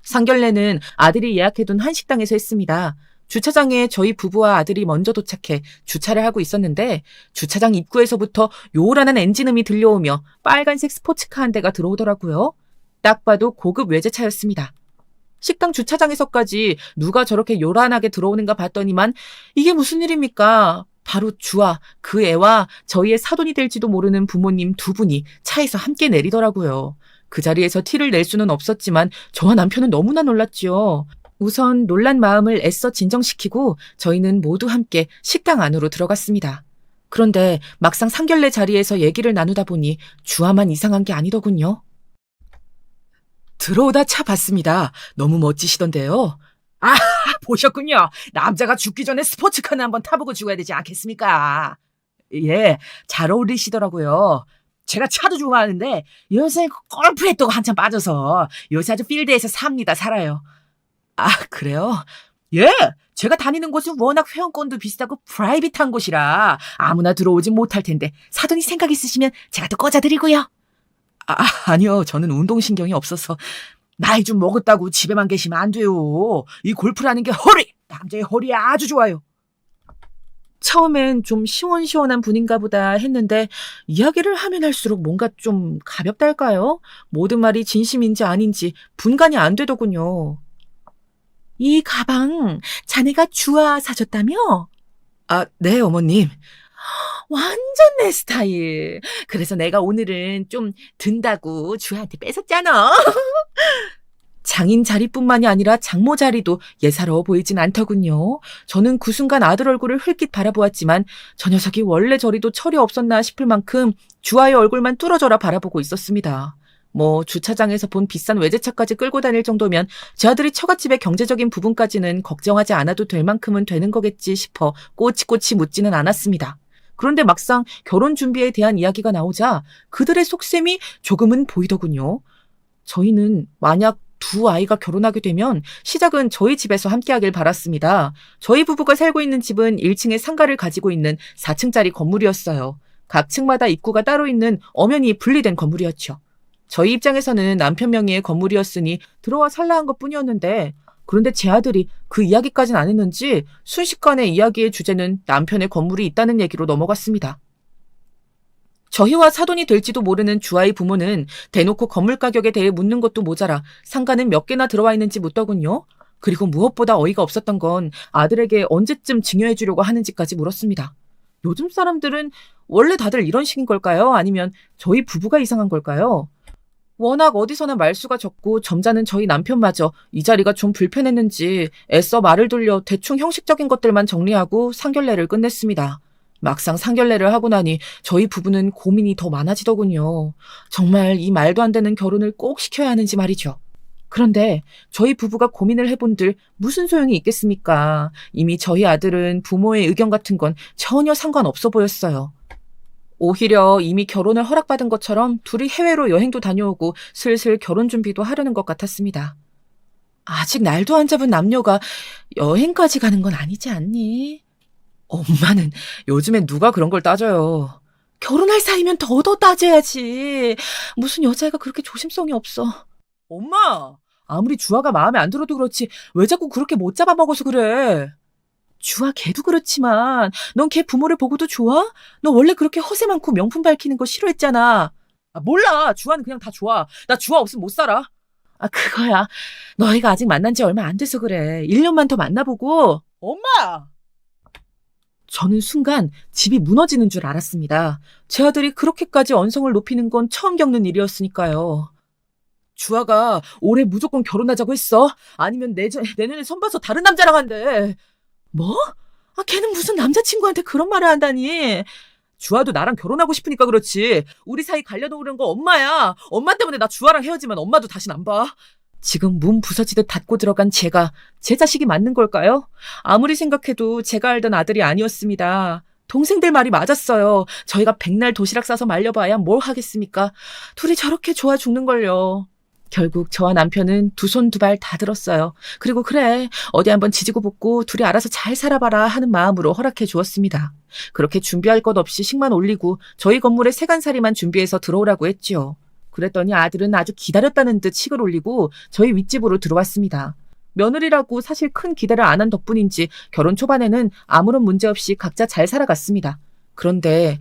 상견례는 아들이 예약해둔 한식당에서 했습니다. 주차장에 저희 부부와 아들이 먼저 도착해 주차를 하고 있었는데 주차장 입구에서부터 요란한 엔진음이 들려오며 빨간색 스포츠카 한 대가 들어오더라고요. 딱 봐도 고급 외제차였습니다. 식당 주차장에서까지 누가 저렇게 요란하게 들어오는가 봤더니만 이게 무슨 일입니까? 바로 주아, 그 애와 저희의 사돈이 될지도 모르는 부모님 두 분이 차에서 함께 내리더라고요. 그 자리에서 티를 낼 수는 없었지만 저와 남편은 너무나 놀랐지요. 우선 놀란 마음을 애써 진정시키고 저희는 모두 함께 식당 안으로 들어갔습니다. 그런데 막상 상견례 자리에서 얘기를 나누다 보니 주아만 이상한 게 아니더군요. 들어오다 차 봤습니다. 너무 멋지시던데요. 아, 보셨군요. 남자가 죽기 전에 스포츠카는 한번 타보고 죽어야 되지 않겠습니까? 예, 잘 어울리시더라고요. 제가 차도 좋아하는데 요새 골프에 또 한참 빠져서 요새 아주 필드에서 살아요. 아, 그래요? 예, 제가 다니는 곳은 워낙 회원권도 비싸고 프라이빗한 곳이라 아무나 들어오진 못할 텐데 사돈이 생각 있으시면 제가 또 꽂아드리고요. 아니요. 저는 운동신경이 없어서 나이 좀 먹었다고 집에만 계시면 안 돼요. 이 골프라는 게 남자의 허리에 아주 좋아요. 처음엔 좀 시원시원한 분인가 보다 했는데 이야기를 하면 할수록 뭔가 좀 가볍달까요? 모든 말이 진심인지 아닌지 분간이 안 되더군요. 이 가방 자네가 주아 사줬다며? 아, 네, 어머님. 완전 내 스타일. 그래서 내가 오늘은 좀 든다고 주아한테 뺏었잖아. 장인 자리뿐만이 아니라 장모 자리도 예사로워 보이진 않더군요. 저는 그 순간 아들 얼굴을 흘낏 바라보았지만 저 녀석이 원래 저리도 철이 없었나 싶을 만큼 주아의 얼굴만 뚫어져라 바라보고 있었습니다. 주차장에서 본 비싼 외제차까지 끌고 다닐 정도면 제 아들이 처갓집의 경제적인 부분까지는 걱정하지 않아도 될 만큼은 되는 거겠지 싶어 꼬치꼬치 묻지는 않았습니다. 그런데 막상 결혼 준비에 대한 이야기가 나오자 그들의 속셈이 조금은 보이더군요. 저희는 만약 두 아이가 결혼하게 되면 시작은 저희 집에서 함께하길 바랐습니다. 저희 부부가 살고 있는 집은 1층에 상가를 가지고 있는 4층짜리 건물이었어요. 각 층마다 입구가 따로 있는 엄연히 분리된 건물이었죠. 저희 입장에서는 남편 명의의 건물이었으니 들어와 살라한 것뿐이었는데 그런데 제 아들이 그 이야기까지는 안 했는지 순식간에 이야기의 주제는 남편의 건물이 있다는 얘기로 넘어갔습니다. 저희와 사돈이 될지도 모르는 주아의 부모는 대놓고 건물 가격에 대해 묻는 것도 모자라 상가는 몇 개나 들어와 있는지 묻더군요. 그리고 무엇보다 어이가 없었던 건 아들에게 언제쯤 증여해 주려고 하는지까지 물었습니다. 요즘 사람들은 원래 다들 이런 식인 걸까요? 아니면 저희 부부가 이상한 걸까요? 워낙 어디서나 말수가 적고 점잖은 저희 남편마저 이 자리가 좀 불편했는지 애써 말을 돌려 대충 형식적인 것들만 정리하고 상견례를 끝냈습니다. 막상 상견례를 하고 나니 저희 부부는 고민이 더 많아지더군요. 정말 이 말도 안 되는 결혼을 꼭 시켜야 하는지 말이죠. 그런데 저희 부부가 고민을 해본들 무슨 소용이 있겠습니까? 이미 저희 아들은 부모의 의견 같은 건 전혀 상관없어 보였어요. 오히려 이미 결혼을 허락받은 것처럼 둘이 해외로 여행도 다녀오고 슬슬 결혼 준비도 하려는 것 같았습니다. 아직 날도 안 잡은 남녀가 여행까지 가는 건 아니지 않니? 엄마는 요즘엔 누가 그런 걸 따져요. 결혼할 사이면 더 따져야지. 무슨 여자애가 그렇게 조심성이 없어. 엄마! 아무리 주아가 마음에 안 들어도 그렇지 왜 자꾸 그렇게 못 잡아먹어서 그래? 주아 걔도 그렇지만 넌 걔 부모를 보고도 좋아? 너 원래 그렇게 허세 많고 명품 밝히는 거 싫어했잖아. 몰라. 주아는 그냥 다 좋아. 나 주아 없으면 못 살아. 그거야. 너희가 아직 만난 지 얼마 안 돼서 그래. 1년만 더 만나보고. 엄마! 저는 순간 집이 무너지는 줄 알았습니다. 제 아들이 그렇게까지 언성을 높이는 건 처음 겪는 일이었으니까요. 주아가 올해 무조건 결혼하자고 했어. 아니면 내년에 선 봐서 다른 남자랑 한대. 뭐? 걔는 무슨 남자친구한테 그런 말을 한다니. 주아도 나랑 결혼하고 싶으니까 그렇지. 우리 사이 갈려놓으려는 거 엄마야. 엄마 때문에 나 주아랑 헤어지면 엄마도 다신 안 봐. 지금 문 부서지듯 닫고 들어간 제가 제 자식이 맞는 걸까요? 아무리 생각해도 제가 알던 아들이 아니었습니다. 동생들 말이 맞았어요. 저희가 백날 도시락 싸서 말려봐야 뭘 하겠습니까? 둘이 저렇게 좋아 죽는걸요. 결국 저와 남편은 두 손 두 발 다 들었어요. 그리고 그래, 어디 한번 지지고 볶고 둘이 알아서 잘 살아봐라 하는 마음으로 허락해 주었습니다. 그렇게 준비할 것 없이 식만 올리고 저희 건물에 세간살이만 준비해서 들어오라고 했지요. 그랬더니 아들은 아주 기다렸다는 듯 식을 올리고 저희 윗집으로 들어왔습니다. 며느리라고 사실 큰 기대를 안 한 덕분인지 결혼 초반에는 아무런 문제 없이 각자 잘 살아갔습니다. 그런데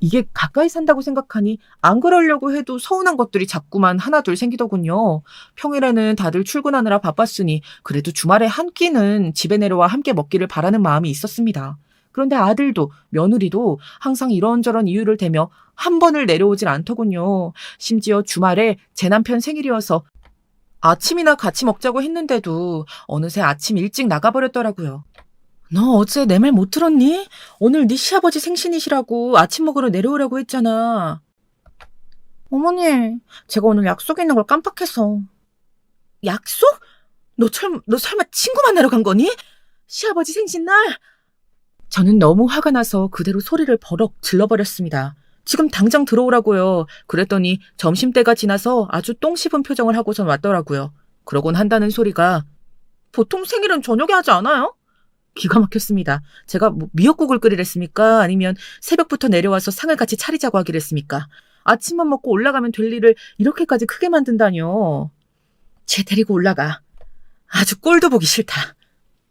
이게 가까이 산다고 생각하니 안 그러려고 해도 서운한 것들이 자꾸만 하나둘 생기더군요. 평일에는 다들 출근하느라 바빴으니 그래도 주말에 한 끼는 집에 내려와 함께 먹기를 바라는 마음이 있었습니다. 그런데 아들도 며느리도 항상 이런저런 이유를 대며 한 번을 내려오질 않더군요. 심지어 주말에 제 남편 생일이어서 아침이나 같이 먹자고 했는데도 어느새 아침 일찍 나가버렸더라고요. 너 어제 내 말 못 들었니? 오늘 네 시아버지 생신이시라고 아침 먹으러 내려오라고 했잖아. 어머니, 제가 오늘 약속 있는 걸 깜빡해서. 약속? 너 설마 친구 만나러 간 거니? 시아버지 생신날? 저는 너무 화가 나서 그대로 소리를 버럭 질러버렸습니다. 지금 당장 들어오라고요. 그랬더니 점심때가 지나서 아주 똥 씹은 표정을 하고선 왔더라고요. 그러곤 한다는 소리가 보통 생일은 저녁에 하지 않아요? 기가 막혔습니다. 제가 미역국을 끓이랬습니까? 아니면 새벽부터 내려와서 상을 같이 차리자고 하기랬습니까? 아침만 먹고 올라가면 될 일을 이렇게까지 크게 만든다뇨. 쟤 데리고 올라가. 아주 꼴도 보기 싫다.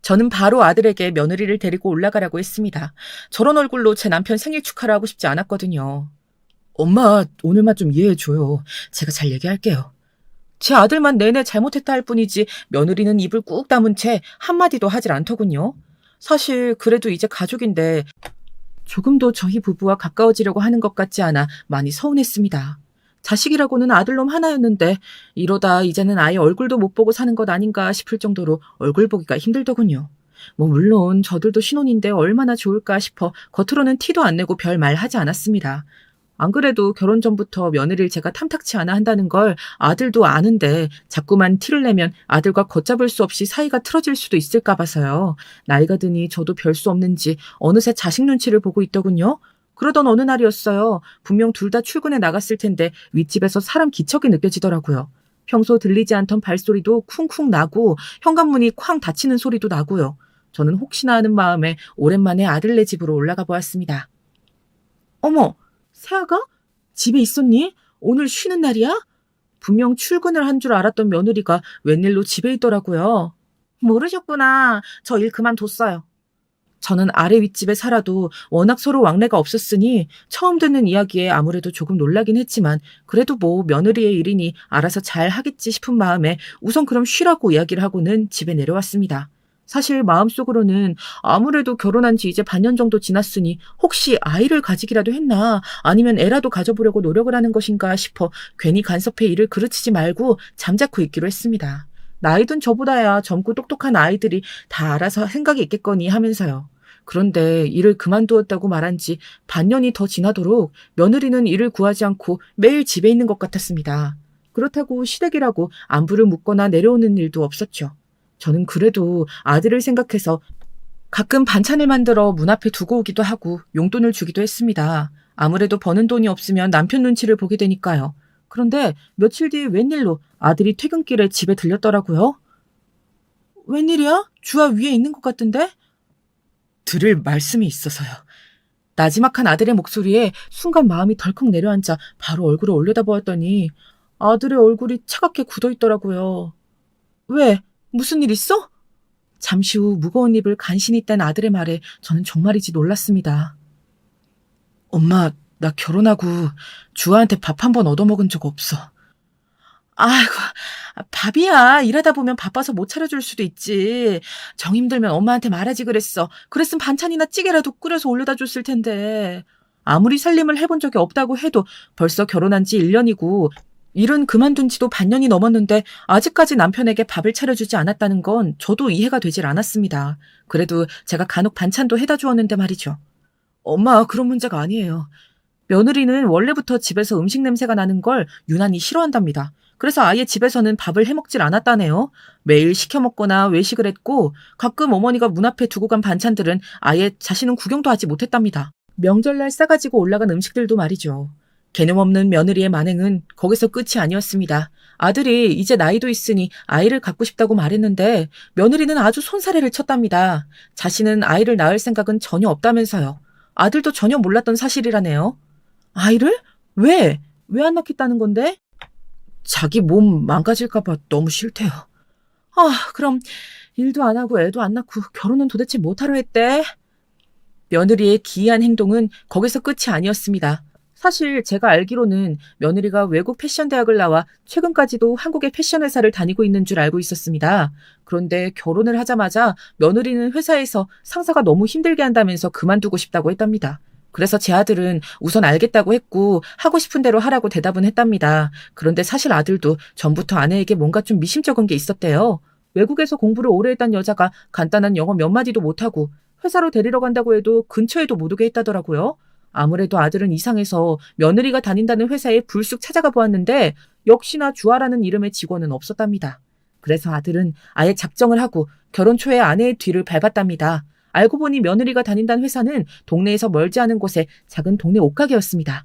저는 바로 아들에게 며느리를 데리고 올라가라고 했습니다. 저런 얼굴로 제 남편 생일 축하를 하고 싶지 않았거든요. 엄마, 오늘만 좀 이해해줘요. 제가 잘 얘기할게요. 제 아들만 내내 잘못했다 할 뿐이지 며느리는 입을 꾹 다문 채 한마디도 하질 않더군요. 사실 그래도 이제 가족인데 조금도 저희 부부와 가까워지려고 하는 것 같지 않아 많이 서운했습니다. 자식이라고는 아들놈 하나였는데 이러다 이제는 아예 얼굴도 못 보고 사는 것 아닌가 싶을 정도로 얼굴 보기가 힘들더군요. 물론 저들도 신혼인데 얼마나 좋을까 싶어 겉으로는 티도 안 내고 별 말 하지 않았습니다. 안 그래도 결혼 전부터 며느리를 제가 탐탁치 않아 한다는 걸 아들도 아는데 자꾸만 티를 내면 아들과 걷잡을 수 없이 사이가 틀어질 수도 있을까 봐서요. 나이가 드니 저도 별 수 없는지 어느새 자식 눈치를 보고 있더군요. 그러던 어느 날이었어요. 분명 둘 다 출근해 나갔을 텐데 윗집에서 사람 기척이 느껴지더라고요. 평소 들리지 않던 발소리도 쿵쿵 나고 현관문이 쾅 닫히는 소리도 나고요. 저는 혹시나 하는 마음에 오랜만에 아들네 집으로 올라가 보았습니다. 어머! 세아가? 집에 있었니? 오늘 쉬는 날이야? 분명 출근을 한 줄 알았던 며느리가 웬일로 집에 있더라고요. 모르셨구나. 저 일 그만뒀어요. 저는 아래 윗집에 살아도 워낙 서로 왕래가 없었으니 처음 듣는 이야기에 아무래도 조금 놀라긴 했지만 그래도 며느리의 일이니 알아서 잘 하겠지 싶은 마음에 우선 그럼 쉬라고 이야기를 하고는 집에 내려왔습니다. 사실 마음속으로는 아무래도 결혼한 지 이제 반년 정도 지났으니 혹시 아이를 가지기라도 했나 아니면 애라도 가져보려고 노력을 하는 것인가 싶어 괜히 간섭해 일을 그르치지 말고 잠자코 있기로 했습니다. 나이든 저보다야 젊고 똑똑한 아이들이 다 알아서 생각이 있겠거니 하면서요. 그런데 일을 그만두었다고 말한 지 반년이 더 지나도록 며느리는 일을 구하지 않고 매일 집에 있는 것 같았습니다. 그렇다고 시댁이라고 안부를 묻거나 내려오는 일도 없었죠. 저는 그래도 아들을 생각해서 가끔 반찬을 만들어 문 앞에 두고 오기도 하고 용돈을 주기도 했습니다. 아무래도 버는 돈이 없으면 남편 눈치를 보게 되니까요. 그런데 며칠 뒤 웬일로 아들이 퇴근길에 집에 들렸더라고요. 웬일이야? 주아 위에 있는 것 같은데? 들을 말씀이 있어서요. 나지막한 아들의 목소리에 순간 마음이 덜컥 내려앉아 바로 얼굴을 올려다보았더니 아들의 얼굴이 차갑게 굳어있더라고요. 왜? 무슨 일 있어? 잠시 후 무거운 입을 간신히 뗀 아들의 말에 저는 정말이지 놀랐습니다. 엄마, 나 결혼하고 주아한테 밥 한 번 얻어먹은 적 없어. 아이고, 밥이야. 일하다 보면 바빠서 못 차려줄 수도 있지. 정 힘들면 엄마한테 말하지 그랬어. 그랬으면 반찬이나 찌개라도 끓여서 올려다 줬을 텐데. 아무리 살림을 해본 적이 없다고 해도 벌써 결혼한 지 1년이고 일은 그만둔 지도 반년이 넘었는데 아직까지 남편에게 밥을 차려주지 않았다는 건 저도 이해가 되질 않았습니다. 그래도 제가 간혹 반찬도 해다 주었는데 말이죠. 엄마, 그런 문제가 아니에요. 며느리는 원래부터 집에서 음식 냄새가 나는 걸 유난히 싫어한답니다. 그래서 아예 집에서는 밥을 해먹질 않았다네요. 매일 시켜 먹거나 외식을 했고 가끔 어머니가 문 앞에 두고 간 반찬들은 아예 자신은 구경도 하지 못했답니다. 명절날 싸가지고 올라간 음식들도 말이죠. 개념 없는 며느리의 만행은 거기서 끝이 아니었습니다. 아들이 이제 나이도 있으니 아이를 갖고 싶다고 말했는데 며느리는 아주 손사래를 쳤답니다. 자신은 아이를 낳을 생각은 전혀 없다면서요. 아들도 전혀 몰랐던 사실이라네요. 아이를? 왜? 왜 안 낳겠다는 건데? 자기 몸 망가질까봐 너무 싫대요. 그럼 일도 안 하고 애도 안 낳고 결혼은 도대체 못하러 했대? 며느리의 기이한 행동은 거기서 끝이 아니었습니다. 사실 제가 알기로는 며느리가 외국 패션 대학을 나와 최근까지도 한국의 패션 회사를 다니고 있는 줄 알고 있었습니다. 그런데 결혼을 하자마자 며느리는 회사에서 상사가 너무 힘들게 한다면서 그만두고 싶다고 했답니다. 그래서 제 아들은 우선 알겠다고 했고 하고 싶은 대로 하라고 대답은 했답니다. 그런데 사실 아들도 전부터 아내에게 뭔가 좀 미심쩍은 게 있었대요. 외국에서 공부를 오래 했던 여자가 간단한 영어 몇 마디도 못하고 회사로 데리러 간다고 해도 근처에도 못 오게 했다더라고요. 아무래도 아들은 이상해서 며느리가 다닌다는 회사에 불쑥 찾아가 보았는데 역시나 주아라는 이름의 직원은 없었답니다. 그래서 아들은 아예 작정을 하고 결혼 초에 아내의 뒤를 밟았답니다. 알고 보니 며느리가 다닌다는 회사는 동네에서 멀지 않은 곳에 작은 동네 옷가게였습니다.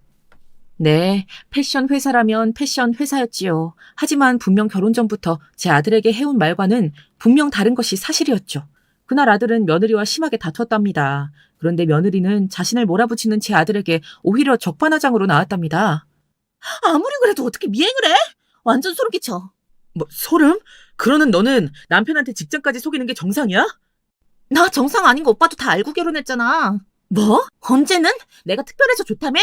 네, 패션 회사라면 패션 회사였지요. 하지만 분명 결혼 전부터 제 아들에게 해온 말과는 분명 다른 것이 사실이었죠. 그날 아들은 며느리와 심하게 다투었답니다. 그런데 며느리는 자신을 몰아붙이는 제 아들에게 오히려 적반하장으로 나왔답니다. 아무리 그래도 어떻게 미행을 해? 완전 소름 끼쳐. 뭐, 소름? 그러는 너는 남편한테 직장까지 속이는 게 정상이야? 나 정상 아닌 거 오빠도 다 알고 결혼했잖아. 뭐? 언제는? 내가 특별해서 좋다며?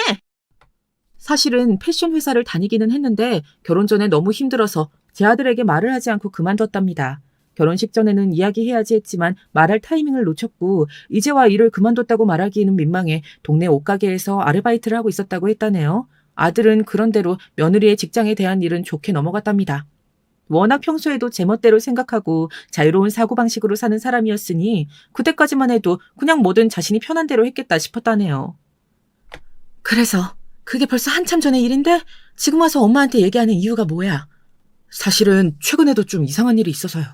사실은 패션 회사를 다니기는 했는데 결혼 전에 너무 힘들어서 제 아들에게 말을 하지 않고 그만뒀답니다. 결혼식 전에는 이야기해야지 했지만 말할 타이밍을 놓쳤고 이제와 일을 그만뒀다고 말하기에는 민망해 동네 옷가게에서 아르바이트를 하고 있었다고 했다네요. 아들은 그런대로 며느리의 직장에 대한 일은 좋게 넘어갔답니다. 워낙 평소에도 제멋대로 생각하고 자유로운 사고방식으로 사는 사람이었으니 그때까지만 해도 그냥 뭐든 자신이 편한 대로 했겠다 싶었다네요. 그래서 그게 벌써 한참 전의 일인데 지금 와서 엄마한테 얘기하는 이유가 뭐야? 사실은 최근에도 좀 이상한 일이 있어서요.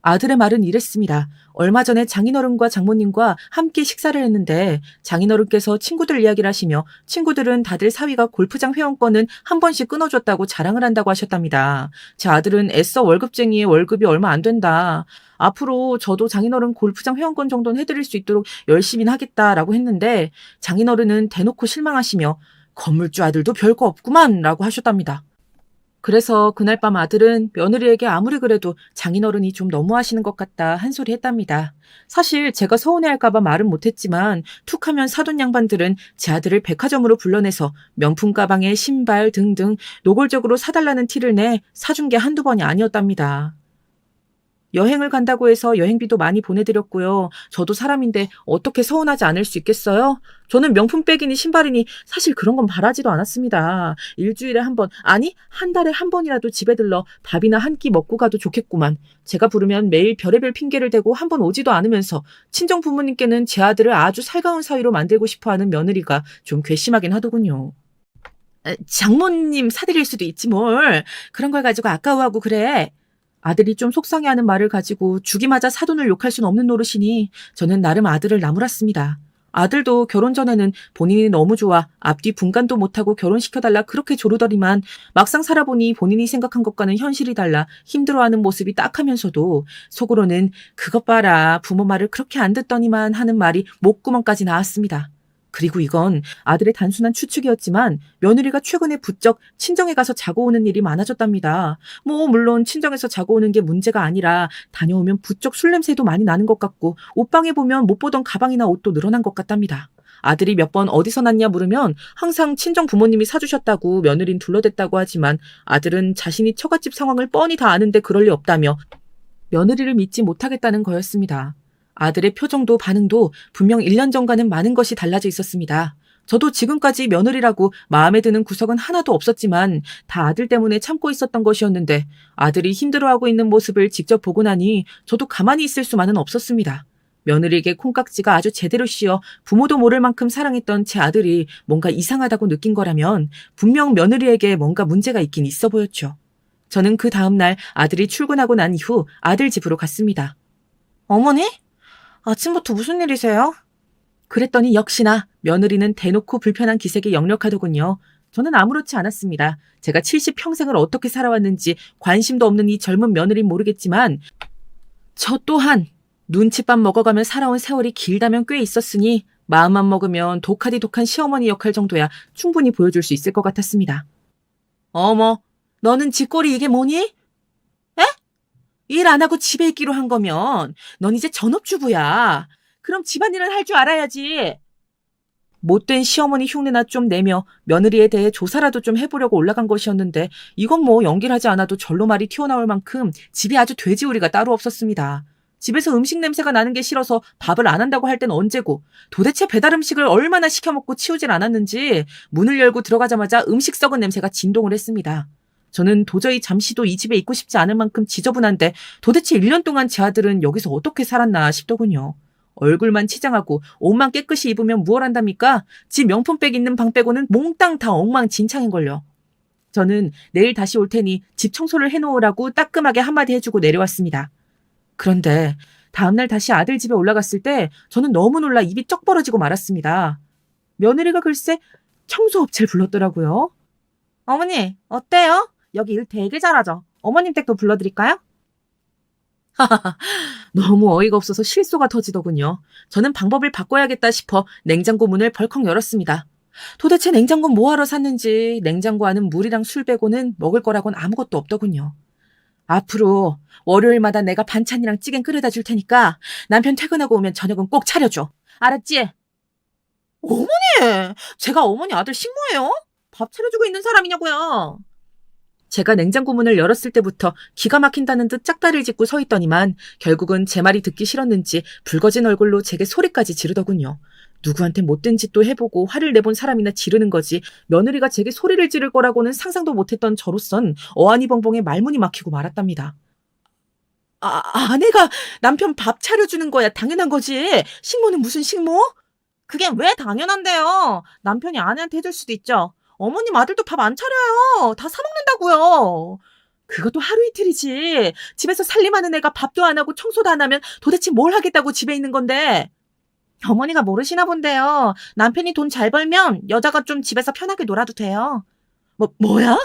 아들의 말은 이랬습니다. 얼마 전에 장인어른과 장모님과 함께 식사를 했는데 장인어른께서 친구들 이야기를 하시며 친구들은 다들 사위가 골프장 회원권은 한 번씩 끊어줬다고 자랑을 한다고 하셨답니다. 제 아들은 애써 월급쟁이의 월급이 얼마 안 된다. 앞으로 저도 장인어른 골프장 회원권 정도는 해드릴 수 있도록 열심히 하겠다라고 했는데 장인어른은 대놓고 실망하시며 건물주 아들도 별거 없구만 라고 하셨답니다. 그래서 그날 밤 아들은 며느리에게 아무리 그래도 장인어른이 좀 너무하시는 것 같다 한 소리 했답니다. 사실 제가 서운해할까봐 말은 못했지만 툭하면 사돈 양반들은 제 아들을 백화점으로 불러내서 명품 가방에 신발 등등 노골적으로 사달라는 티를 내 사준 게 한두 번이 아니었답니다. 여행을 간다고 해서 여행비도 많이 보내드렸고요. 저도 사람인데 어떻게 서운하지 않을 수 있겠어요? 저는 명품백이니 신발이니 사실 그런 건 바라지도 않았습니다. 일주일에 한 번, 아니 한 달에 한 번이라도 집에 들러 밥이나 한 끼 먹고 가도 좋겠구만. 제가 부르면 매일 별의별 핑계를 대고 한 번 오지도 않으면서 친정 부모님께는 제 아들을 아주 살가운 사위로 만들고 싶어하는 며느리가 좀 괘씸하긴 하더군요. 장모님 사드릴 수도 있지 뭘. 그런 걸 가지고 아까워하고 그래. 아들이 좀 속상해하는 말을 가지고 죽이 맞아 사돈을 욕할 순 없는 노릇이니 저는 나름 아들을 나무랐습니다. 아들도 결혼 전에는 본인이 너무 좋아 앞뒤 분간도 못하고 결혼시켜달라 그렇게 조르더니만 막상 살아보니 본인이 생각한 것과는 현실이 달라 힘들어하는 모습이 딱하면서도 속으로는 그것 봐라 부모 말을 그렇게 안 듣더니만 하는 말이 목구멍까지 나왔습니다. 그리고 이건 아들의 단순한 추측이었지만 며느리가 최근에 부쩍 친정에 가서 자고 오는 일이 많아졌답니다. 물론 친정에서 자고 오는 게 문제가 아니라 다녀오면 부쩍 술 냄새도 많이 나는 것 같고 옷방에 보면 못 보던 가방이나 옷도 늘어난 것 같답니다. 아들이 몇 번 어디서 났냐 물으면 항상 친정 부모님이 사주셨다고 며느린 둘러댔다고 하지만 아들은 자신이 처갓집 상황을 뻔히 다 아는데 그럴 리 없다며 며느리를 믿지 못하겠다는 거였습니다. 아들의 표정도 반응도 분명 1년 전과는 많은 것이 달라져 있었습니다. 저도 지금까지 며느리라고 마음에 드는 구석은 하나도 없었지만 다 아들 때문에 참고 있었던 것이었는데 아들이 힘들어하고 있는 모습을 직접 보고 나니 저도 가만히 있을 수만은 없었습니다. 며느리에게 콩깍지가 아주 제대로 씌어 부모도 모를 만큼 사랑했던 제 아들이 뭔가 이상하다고 느낀 거라면 분명 며느리에게 뭔가 문제가 있긴 있어 보였죠. 저는 그 다음날 아들이 출근하고 난 이후 아들 집으로 갔습니다. 어머니? 아침부터 무슨 일이세요? 그랬더니 역시나 며느리는 대놓고 불편한 기색이 역력하더군요. 저는 아무렇지 않았습니다. 제가 70평생을 어떻게 살아왔는지 관심도 없는 이 젊은 며느리는 모르겠지만 저 또한 눈칫밥 먹어가며 살아온 세월이 길다면 꽤 있었으니 마음만 먹으면 독하디 독한 시어머니 역할 정도야 충분히 보여줄 수 있을 것 같았습니다. 어머, 너는 쥐꼬리 이게 뭐니? 에? 일 안 하고 집에 있기로 한 거면 넌 이제 전업주부야. 그럼 집안일은 할 줄 알아야지. 못된 시어머니 흉내나 좀 내며 며느리에 대해 조사라도 좀 해보려고 올라간 것이었는데 이건 뭐 연기를 하지 않아도 절로 말이 튀어나올 만큼 집에 아주 돼지우리가 따로 없었습니다. 집에서 음식 냄새가 나는 게 싫어서 밥을 안 한다고 할 땐 언제고 도대체 배달 음식을 얼마나 시켜먹고 치우질 않았는지 문을 열고 들어가자마자 음식 썩은 냄새가 진동을 했습니다. 저는 도저히 잠시도 이 집에 있고 싶지 않을 만큼 지저분한데 도대체 1년 동안 제 아들은 여기서 어떻게 살았나 싶더군요. 얼굴만 치장하고 옷만 깨끗이 입으면 무얼 한답니까? 집 명품백 있는 방 빼고는 몽땅 다 엉망진창인걸요. 저는 내일 다시 올 테니 집 청소를 해놓으라고 따끔하게 한마디 해주고 내려왔습니다. 그런데 다음날 다시 아들 집에 올라갔을 때 저는 너무 놀라 입이 쩍 벌어지고 말았습니다. 며느리가 글쎄 청소업체를 불렀더라고요. 어머니, 어때요? 여기 일 되게 잘하죠? 어머님 댁도 불러드릴까요? 하하하, 너무 어이가 없어서 실소가 터지더군요. 저는 방법을 바꿔야겠다 싶어 냉장고 문을 벌컥 열었습니다. 도대체 냉장고 뭐하러 샀는지 냉장고 안은 물이랑 술 빼고는 먹을 거라고는 아무것도 없더군요. 앞으로 월요일마다 내가 반찬이랑 찌개 끓여다 줄 테니까 남편 퇴근하고 오면 저녁은 꼭 차려줘. 알았지? 어머니! 제가 어머니 아들 식모예요? 밥 차려주고 있는 사람이냐고요? 제가 냉장고 문을 열었을 때부터 기가 막힌다는 듯 짝다리를 짚고 서 있더니만 결국은 제 말이 듣기 싫었는지 붉어진 얼굴로 제게 소리까지 지르더군요. 누구한테 못된 짓도 해보고 화를 내본 사람이나 지르는 거지 며느리가 제게 소리를 지를 거라고는 상상도 못했던 저로선 어안이벙벙에 말문이 막히고 말았답니다. 아내가 남편 밥 차려주는 거야 당연한 거지. 식모는 무슨 식모? 그게 왜 당연한데요. 남편이 아내한테 해줄 수도 있죠. 어머님 아들도 밥 안 차려요. 다 사먹는다고요. 그것도 하루 이틀이지. 집에서 살림하는 애가 밥도 안 하고 청소도 안 하면 도대체 뭘 하겠다고 집에 있는 건데. 어머니가 모르시나 본데요. 남편이 돈 잘 벌면 여자가 좀 집에서 편하게 놀아도 돼요. 뭐야?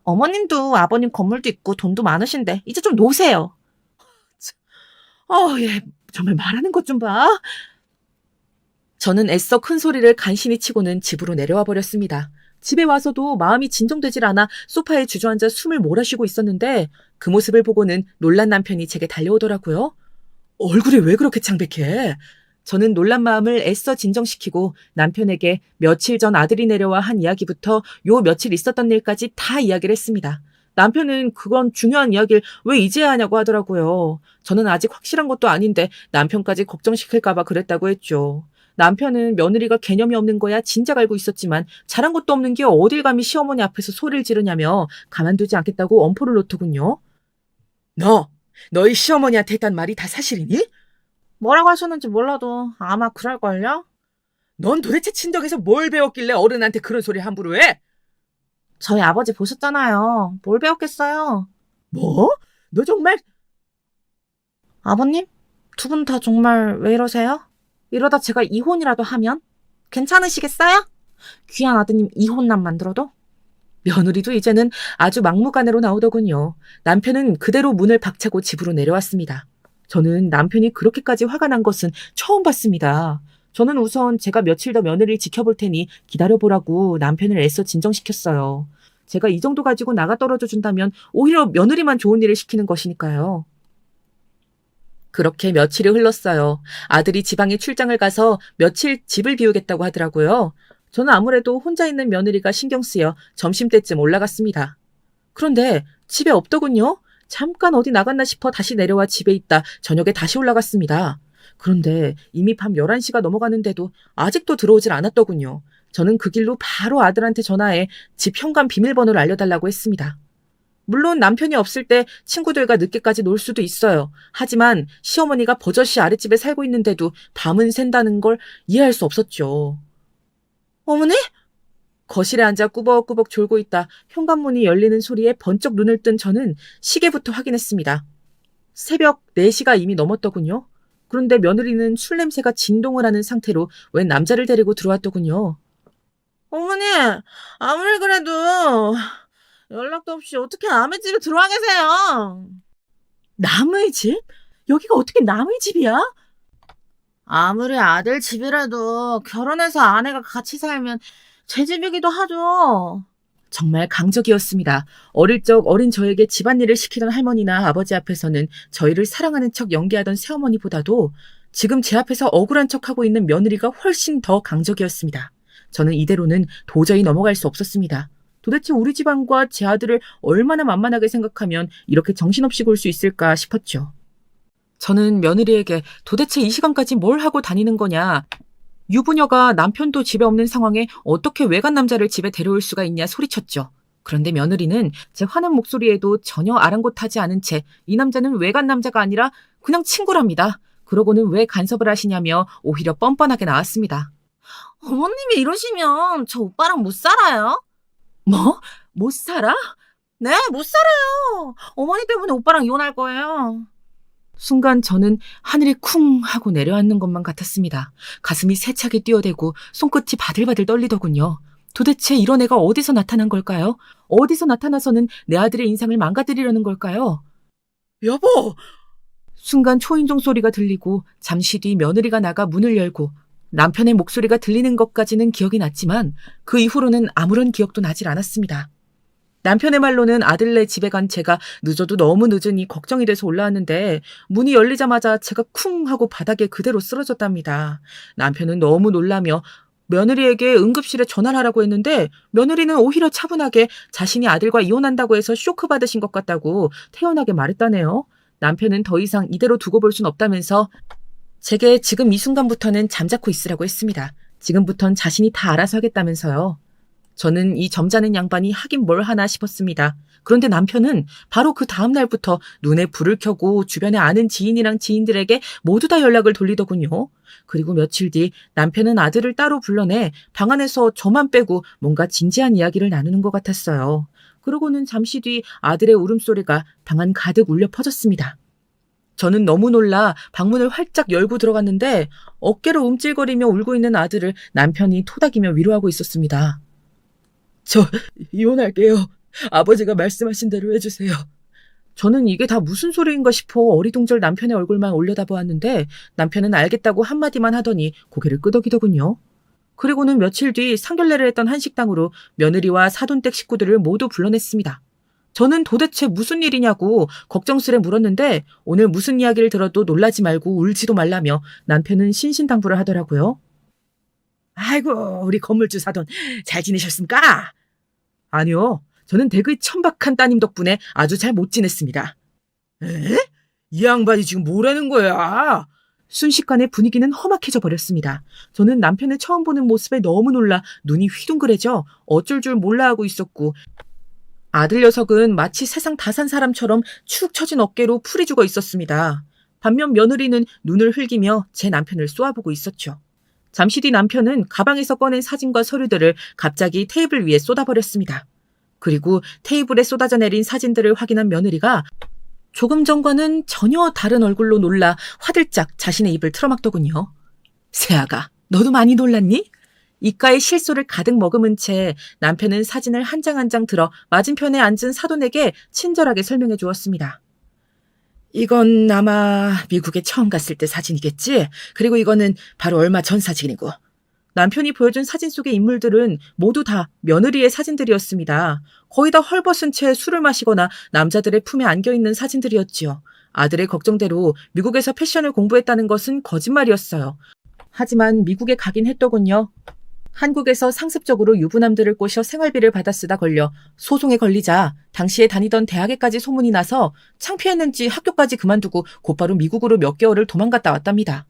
어머님도 아버님 건물도 있고 돈도 많으신데 이제 좀 노세요. 얘 정말 말하는 것 좀 봐. 저는 애써 큰 소리를 간신히 치고는 집으로 내려와 버렸습니다. 집에 와서도 마음이 진정되질 않아 소파에 주저앉아 숨을 몰아쉬고 있었는데 그 모습을 보고는 놀란 남편이 제게 달려오더라고요. 얼굴이 왜 그렇게 창백해? 저는 놀란 마음을 애써 진정시키고 남편에게 며칠 전 아들이 내려와 한 이야기부터 요 며칠 있었던 일까지 다 이야기를 했습니다. 남편은 그건 중요한 이야기를 왜 이제야 하냐고 하더라고요. 저는 아직 확실한 것도 아닌데 남편까지 걱정시킬까 봐 그랬다고 했죠. 남편은 며느리가 개념이 없는 거야 진작 알고 있었지만 잘한 것도 없는 게 어딜 감히 시어머니 앞에서 소리를 지르냐며 가만두지 않겠다고 엄포를 놓더군요. 너희 시어머니한테 했단 말이 다 사실이니? 뭐라고 하셨는지 몰라도 아마 그럴걸요? 넌 도대체 친정에서 뭘 배웠길래 어른한테 그런 소리 함부로 해? 저희 아버지 보셨잖아요. 뭘 배웠겠어요? 뭐? 너 정말? 아버님? 두 분 다 정말 왜 이러세요? 이러다 제가 이혼이라도 하면? 괜찮으시겠어요? 귀한 아드님 이혼남 만들어도? 며느리도 이제는 아주 막무가내로 나오더군요. 남편은 그대로 문을 박차고 집으로 내려왔습니다. 저는 남편이 그렇게까지 화가 난 것은 처음 봤습니다. 저는 우선 제가 며칠 더 며느리를 지켜볼 테니 기다려보라고 남편을 애써 진정시켰어요. 제가 이 정도 가지고 나가 떨어져 준다면 오히려 며느리만 좋은 일을 시키는 것이니까요. 그렇게 며칠이 흘렀어요. 아들이 지방에 출장을 가서 며칠 집을 비우겠다고 하더라고요. 저는 아무래도 혼자 있는 며느리가 신경 쓰여 점심때쯤 올라갔습니다. 그런데 집에 없더군요. 잠깐 어디 나갔나 싶어 다시 내려와 집에 있다 저녁에 다시 올라갔습니다. 그런데 이미 밤 11시가 넘어가는데도 아직도 들어오질 않았더군요. 저는 그 길로 바로 아들한테 전화해 집 현관 비밀번호를 알려달라고 했습니다. 물론 남편이 없을 때 친구들과 늦게까지 놀 수도 있어요. 하지만 시어머니가 버젓이 아랫집에 살고 있는데도 밤은 샌다는 걸 이해할 수 없었죠. 어머니? 거실에 앉아 꾸벅꾸벅 졸고 있다 현관문이 열리는 소리에 번쩍 눈을 뜬 저는 시계부터 확인했습니다. 새벽 4시가 이미 넘었더군요. 그런데 며느리는 술 냄새가 진동을 하는 상태로 웬 남자를 데리고 들어왔더군요. 어머니, 아무리 그래도 연락도 없이 어떻게 남의 집에 들어와 계세요? 남의 집? 여기가 어떻게 남의 집이야? 아무리 아들 집이라도 결혼해서 아내가 같이 살면 제 집이기도 하죠. 정말 강적이었습니다. 어릴 적 어린 저에게 집안일을 시키던 할머니나 아버지 앞에서는 저희를 사랑하는 척 연기하던 새어머니보다도 지금 제 앞에서 억울한 척하고 있는 며느리가 훨씬 더 강적이었습니다. 저는 이대로는 도저히 넘어갈 수 없었습니다. 도대체 우리 집안과 제 아들을 얼마나 만만하게 생각하면 이렇게 정신없이 굴 수 있을까 싶었죠. 저는 며느리에게 도대체 이 시간까지 뭘 하고 다니는 거냐, 유부녀가 남편도 집에 없는 상황에 어떻게 외간 남자를 집에 데려올 수가 있냐 소리쳤죠. 그런데 며느리는 제 화난 목소리에도 전혀 아랑곳하지 않은 채 이 남자는 외간 남자가 아니라 그냥 친구랍니다. 그러고는 왜 간섭을 하시냐며 오히려 뻔뻔하게 나왔습니다. 어머님이 이러시면 저 오빠랑 못 살아요. 뭐? 못 살아? 네, 못 살아요. 어머니 때문에 오빠랑 이혼할 거예요. 순간 저는 하늘이 쿵 하고 내려앉는 것만 같았습니다. 가슴이 세차게 뛰어대고 손끝이 바들바들 떨리더군요. 도대체 이런 애가 어디서 나타난 걸까요? 어디서 나타나서는 내 아들의 인상을 망가뜨리려는 걸까요? 여보! 순간 초인종 소리가 들리고 잠시 뒤 며느리가 나가 문을 열고 남편의 목소리가 들리는 것까지는 기억이 났지만 그 이후로는 아무런 기억도 나질 않았습니다. 남편의 말로는 아들네 집에 간 제가 늦어도 너무 늦으니 걱정이 돼서 올라왔는데 문이 열리자마자 제가 쿵 하고 바닥에 그대로 쓰러졌답니다. 남편은 너무 놀라며 며느리에게 응급실에 전화를 하라고 했는데 며느리는 오히려 차분하게 자신이 아들과 이혼한다고 해서 쇼크 받으신 것 같다고 태연하게 말했다네요. 남편은 더 이상 이대로 두고 볼 순 없다면서 제게 지금 이 순간부터는 잠자코 있으라고 했습니다. 지금부턴 자신이 다 알아서 하겠다면서요. 저는 이 점잖은 양반이 하긴 뭘 하나 싶었습니다. 그런데 남편은 바로 그 다음 날부터 눈에 불을 켜고 주변에 아는 지인이랑 지인들에게 모두 다 연락을 돌리더군요. 그리고 며칠 뒤 남편은 아들을 따로 불러내 방 안에서 저만 빼고 뭔가 진지한 이야기를 나누는 것 같았어요. 그러고는 잠시 뒤 아들의 울음소리가 방 안 가득 울려 퍼졌습니다. 저는 너무 놀라 방문을 활짝 열고 들어갔는데 어깨로 움찔거리며 울고 있는 아들을 남편이 토닥이며 위로하고 있었습니다. 저 이혼할게요. 아버지가 말씀하신 대로 해주세요. 저는 이게 다 무슨 소리인가 싶어 어리둥절 남편의 얼굴만 올려다보았는데 남편은 알겠다고 한마디만 하더니 고개를 끄덕이더군요. 그리고는 며칠 뒤 상견례를 했던 한 식당으로 며느리와 사돈댁 식구들을 모두 불러냈습니다. 저는 도대체 무슨 일이냐고 걱정스레 물었는데 오늘 무슨 이야기를 들어도 놀라지 말고 울지도 말라며 남편은 신신당부를 하더라고요. 아이고, 우리 건물주 사돈 잘 지내셨습니까? 아니요, 저는 댁의 천박한 따님 덕분에 아주 잘 못 지냈습니다. 에? 이 양반이 지금 뭐라는 거야? 순식간에 분위기는 험악해져 버렸습니다. 저는 남편을 처음 보는 모습에 너무 놀라 눈이 휘둥그레져 어쩔 줄 몰라 하고 있었고 아들 녀석은 마치 세상 다 산 사람처럼 축 처진 어깨로 풀이 죽어 있었습니다. 반면 며느리는 눈을 흘기며 제 남편을 쏘아보고 있었죠. 잠시 뒤 남편은 가방에서 꺼낸 사진과 서류들을 갑자기 테이블 위에 쏟아버렸습니다. 그리고 테이블에 쏟아져 내린 사진들을 확인한 며느리가 조금 전과는 전혀 다른 얼굴로 놀라 화들짝 자신의 입을 틀어막더군요. 새아가, 너도 많이 놀랐니? 입가에 실소를 가득 머금은 채 남편은 사진을 한 장 한 장 들어 맞은편에 앉은 사돈에게 친절하게 설명해 주었습니다. 이건 아마 미국에 처음 갔을 때 사진이겠지? 그리고 이거는 바로 얼마 전 사진이고. 남편이 보여준 사진 속의 인물들은 모두 다 며느리의 사진들이었습니다. 거의 다 헐벗은 채 술을 마시거나 남자들의 품에 안겨있는 사진들이었지요. 아들의 걱정대로 미국에서 패션을 공부했다는 것은 거짓말이었어요. 하지만 미국에 가긴 했더군요. 한국에서 상습적으로 유부남들을 꼬셔 생활비를 받아 쓰다 걸려 소송에 걸리자 당시에 다니던 대학에까지 소문이 나서 창피했는지 학교까지 그만두고 곧바로 미국으로 몇 개월을 도망갔다 왔답니다.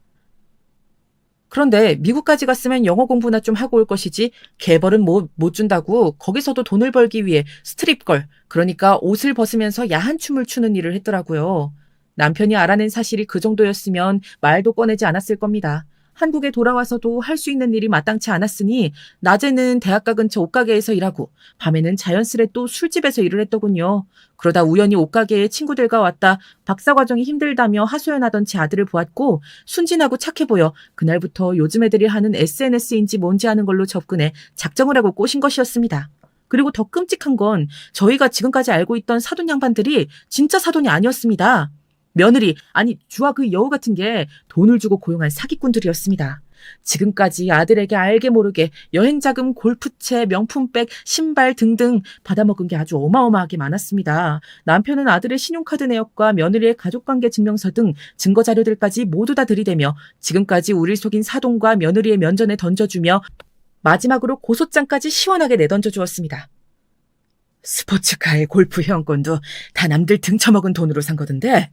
그런데 미국까지 갔으면 영어 공부나 좀 하고 올 것이지 개벌은 못 준다고 거기서도 돈을 벌기 위해 스트립걸, 그러니까 옷을 벗으면서 야한 춤을 추는 일을 했더라고요. 남편이 알아낸 사실이 그 정도였으면 말도 꺼내지 않았을 겁니다. 한국에 돌아와서도 할 수 있는 일이 마땅치 않았으니 낮에는 대학가 근처 옷가게에서 일하고 밤에는 자연스레 또 술집에서 일을 했더군요. 그러다 우연히 옷가게에 친구들과 왔다 박사과정이 힘들다며 하소연하던 제 아들을 보았고 순진하고 착해 보여 그날부터 요즘 애들이 하는 SNS인지 뭔지 아는 걸로 접근해 작정을 하고 꼬신 것이었습니다. 그리고 더 끔찍한 건 저희가 지금까지 알고 있던 사돈 양반들이 진짜 사돈이 아니었습니다. 며느리, 아니 주와 그 여우 같은 게 돈을 주고 고용한 사기꾼들이었습니다. 지금까지 아들에게 알게 모르게 여행자금, 골프채, 명품백, 신발 등등 받아먹은 게 아주 어마어마하게 많았습니다. 남편은 아들의 신용카드 내역과 며느리의 가족관계 증명서 등 증거자료들까지 모두 다 들이대며 지금까지 우릴 속인 사돈과 며느리의 면전에 던져주며 마지막으로 고소장까지 시원하게 내던져 주었습니다. 스포츠카의 골프 회원권도 다 남들 등쳐먹은 돈으로 산 거던데.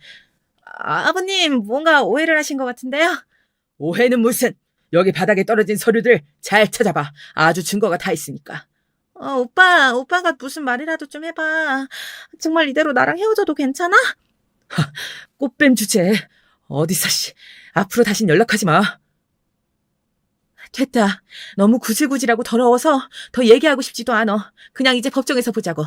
아버님, 뭔가 오해를 하신 것 같은데요? 오해는 무슨. 여기 바닥에 떨어진 서류들 잘 찾아봐. 아주 증거가 다 있으니까. 오빠가 무슨 말이라도 좀 해봐. 정말 이대로 나랑 헤어져도 괜찮아? 꽃뱀 주제. 어디서 앞으로 다신 연락하지 마. 됐다. 너무 구질구질하고 더러워서 더 얘기하고 싶지도 않아. 그냥 이제 법정에서 보자고.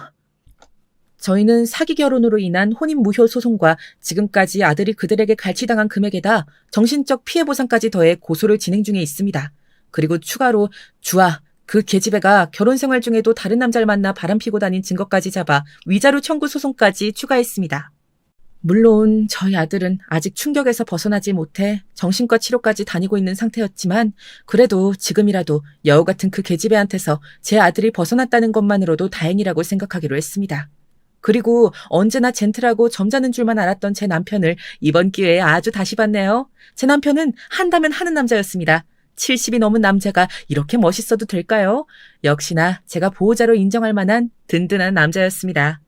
저희는 사기 결혼으로 인한 혼인 무효 소송과 지금까지 아들이 그들에게 갈취당한 금액에다 정신적 피해 보상까지 더해 고소를 진행 중에 있습니다. 그리고 추가로 주아, 그 계집애가 결혼 생활 중에도 다른 남자를 만나 바람피고 다닌 증거까지 잡아 위자료 청구 소송까지 추가했습니다. 물론 저희 아들은 아직 충격에서 벗어나지 못해 정신과 치료까지 다니고 있는 상태였지만 그래도 지금이라도 여우 같은 그 계집애한테서 제 아들이 벗어났다는 것만으로도 다행이라고 생각하기로 했습니다. 그리고 언제나 젠틀하고 점잖은 줄만 알았던 제 남편을 이번 기회에 아주 다시 봤네요. 제 남편은 한다면 하는 남자였습니다. 70이 넘은 남자가 이렇게 멋있어도 될까요? 역시나 제가 보호자로 인정할 만한 든든한 남자였습니다.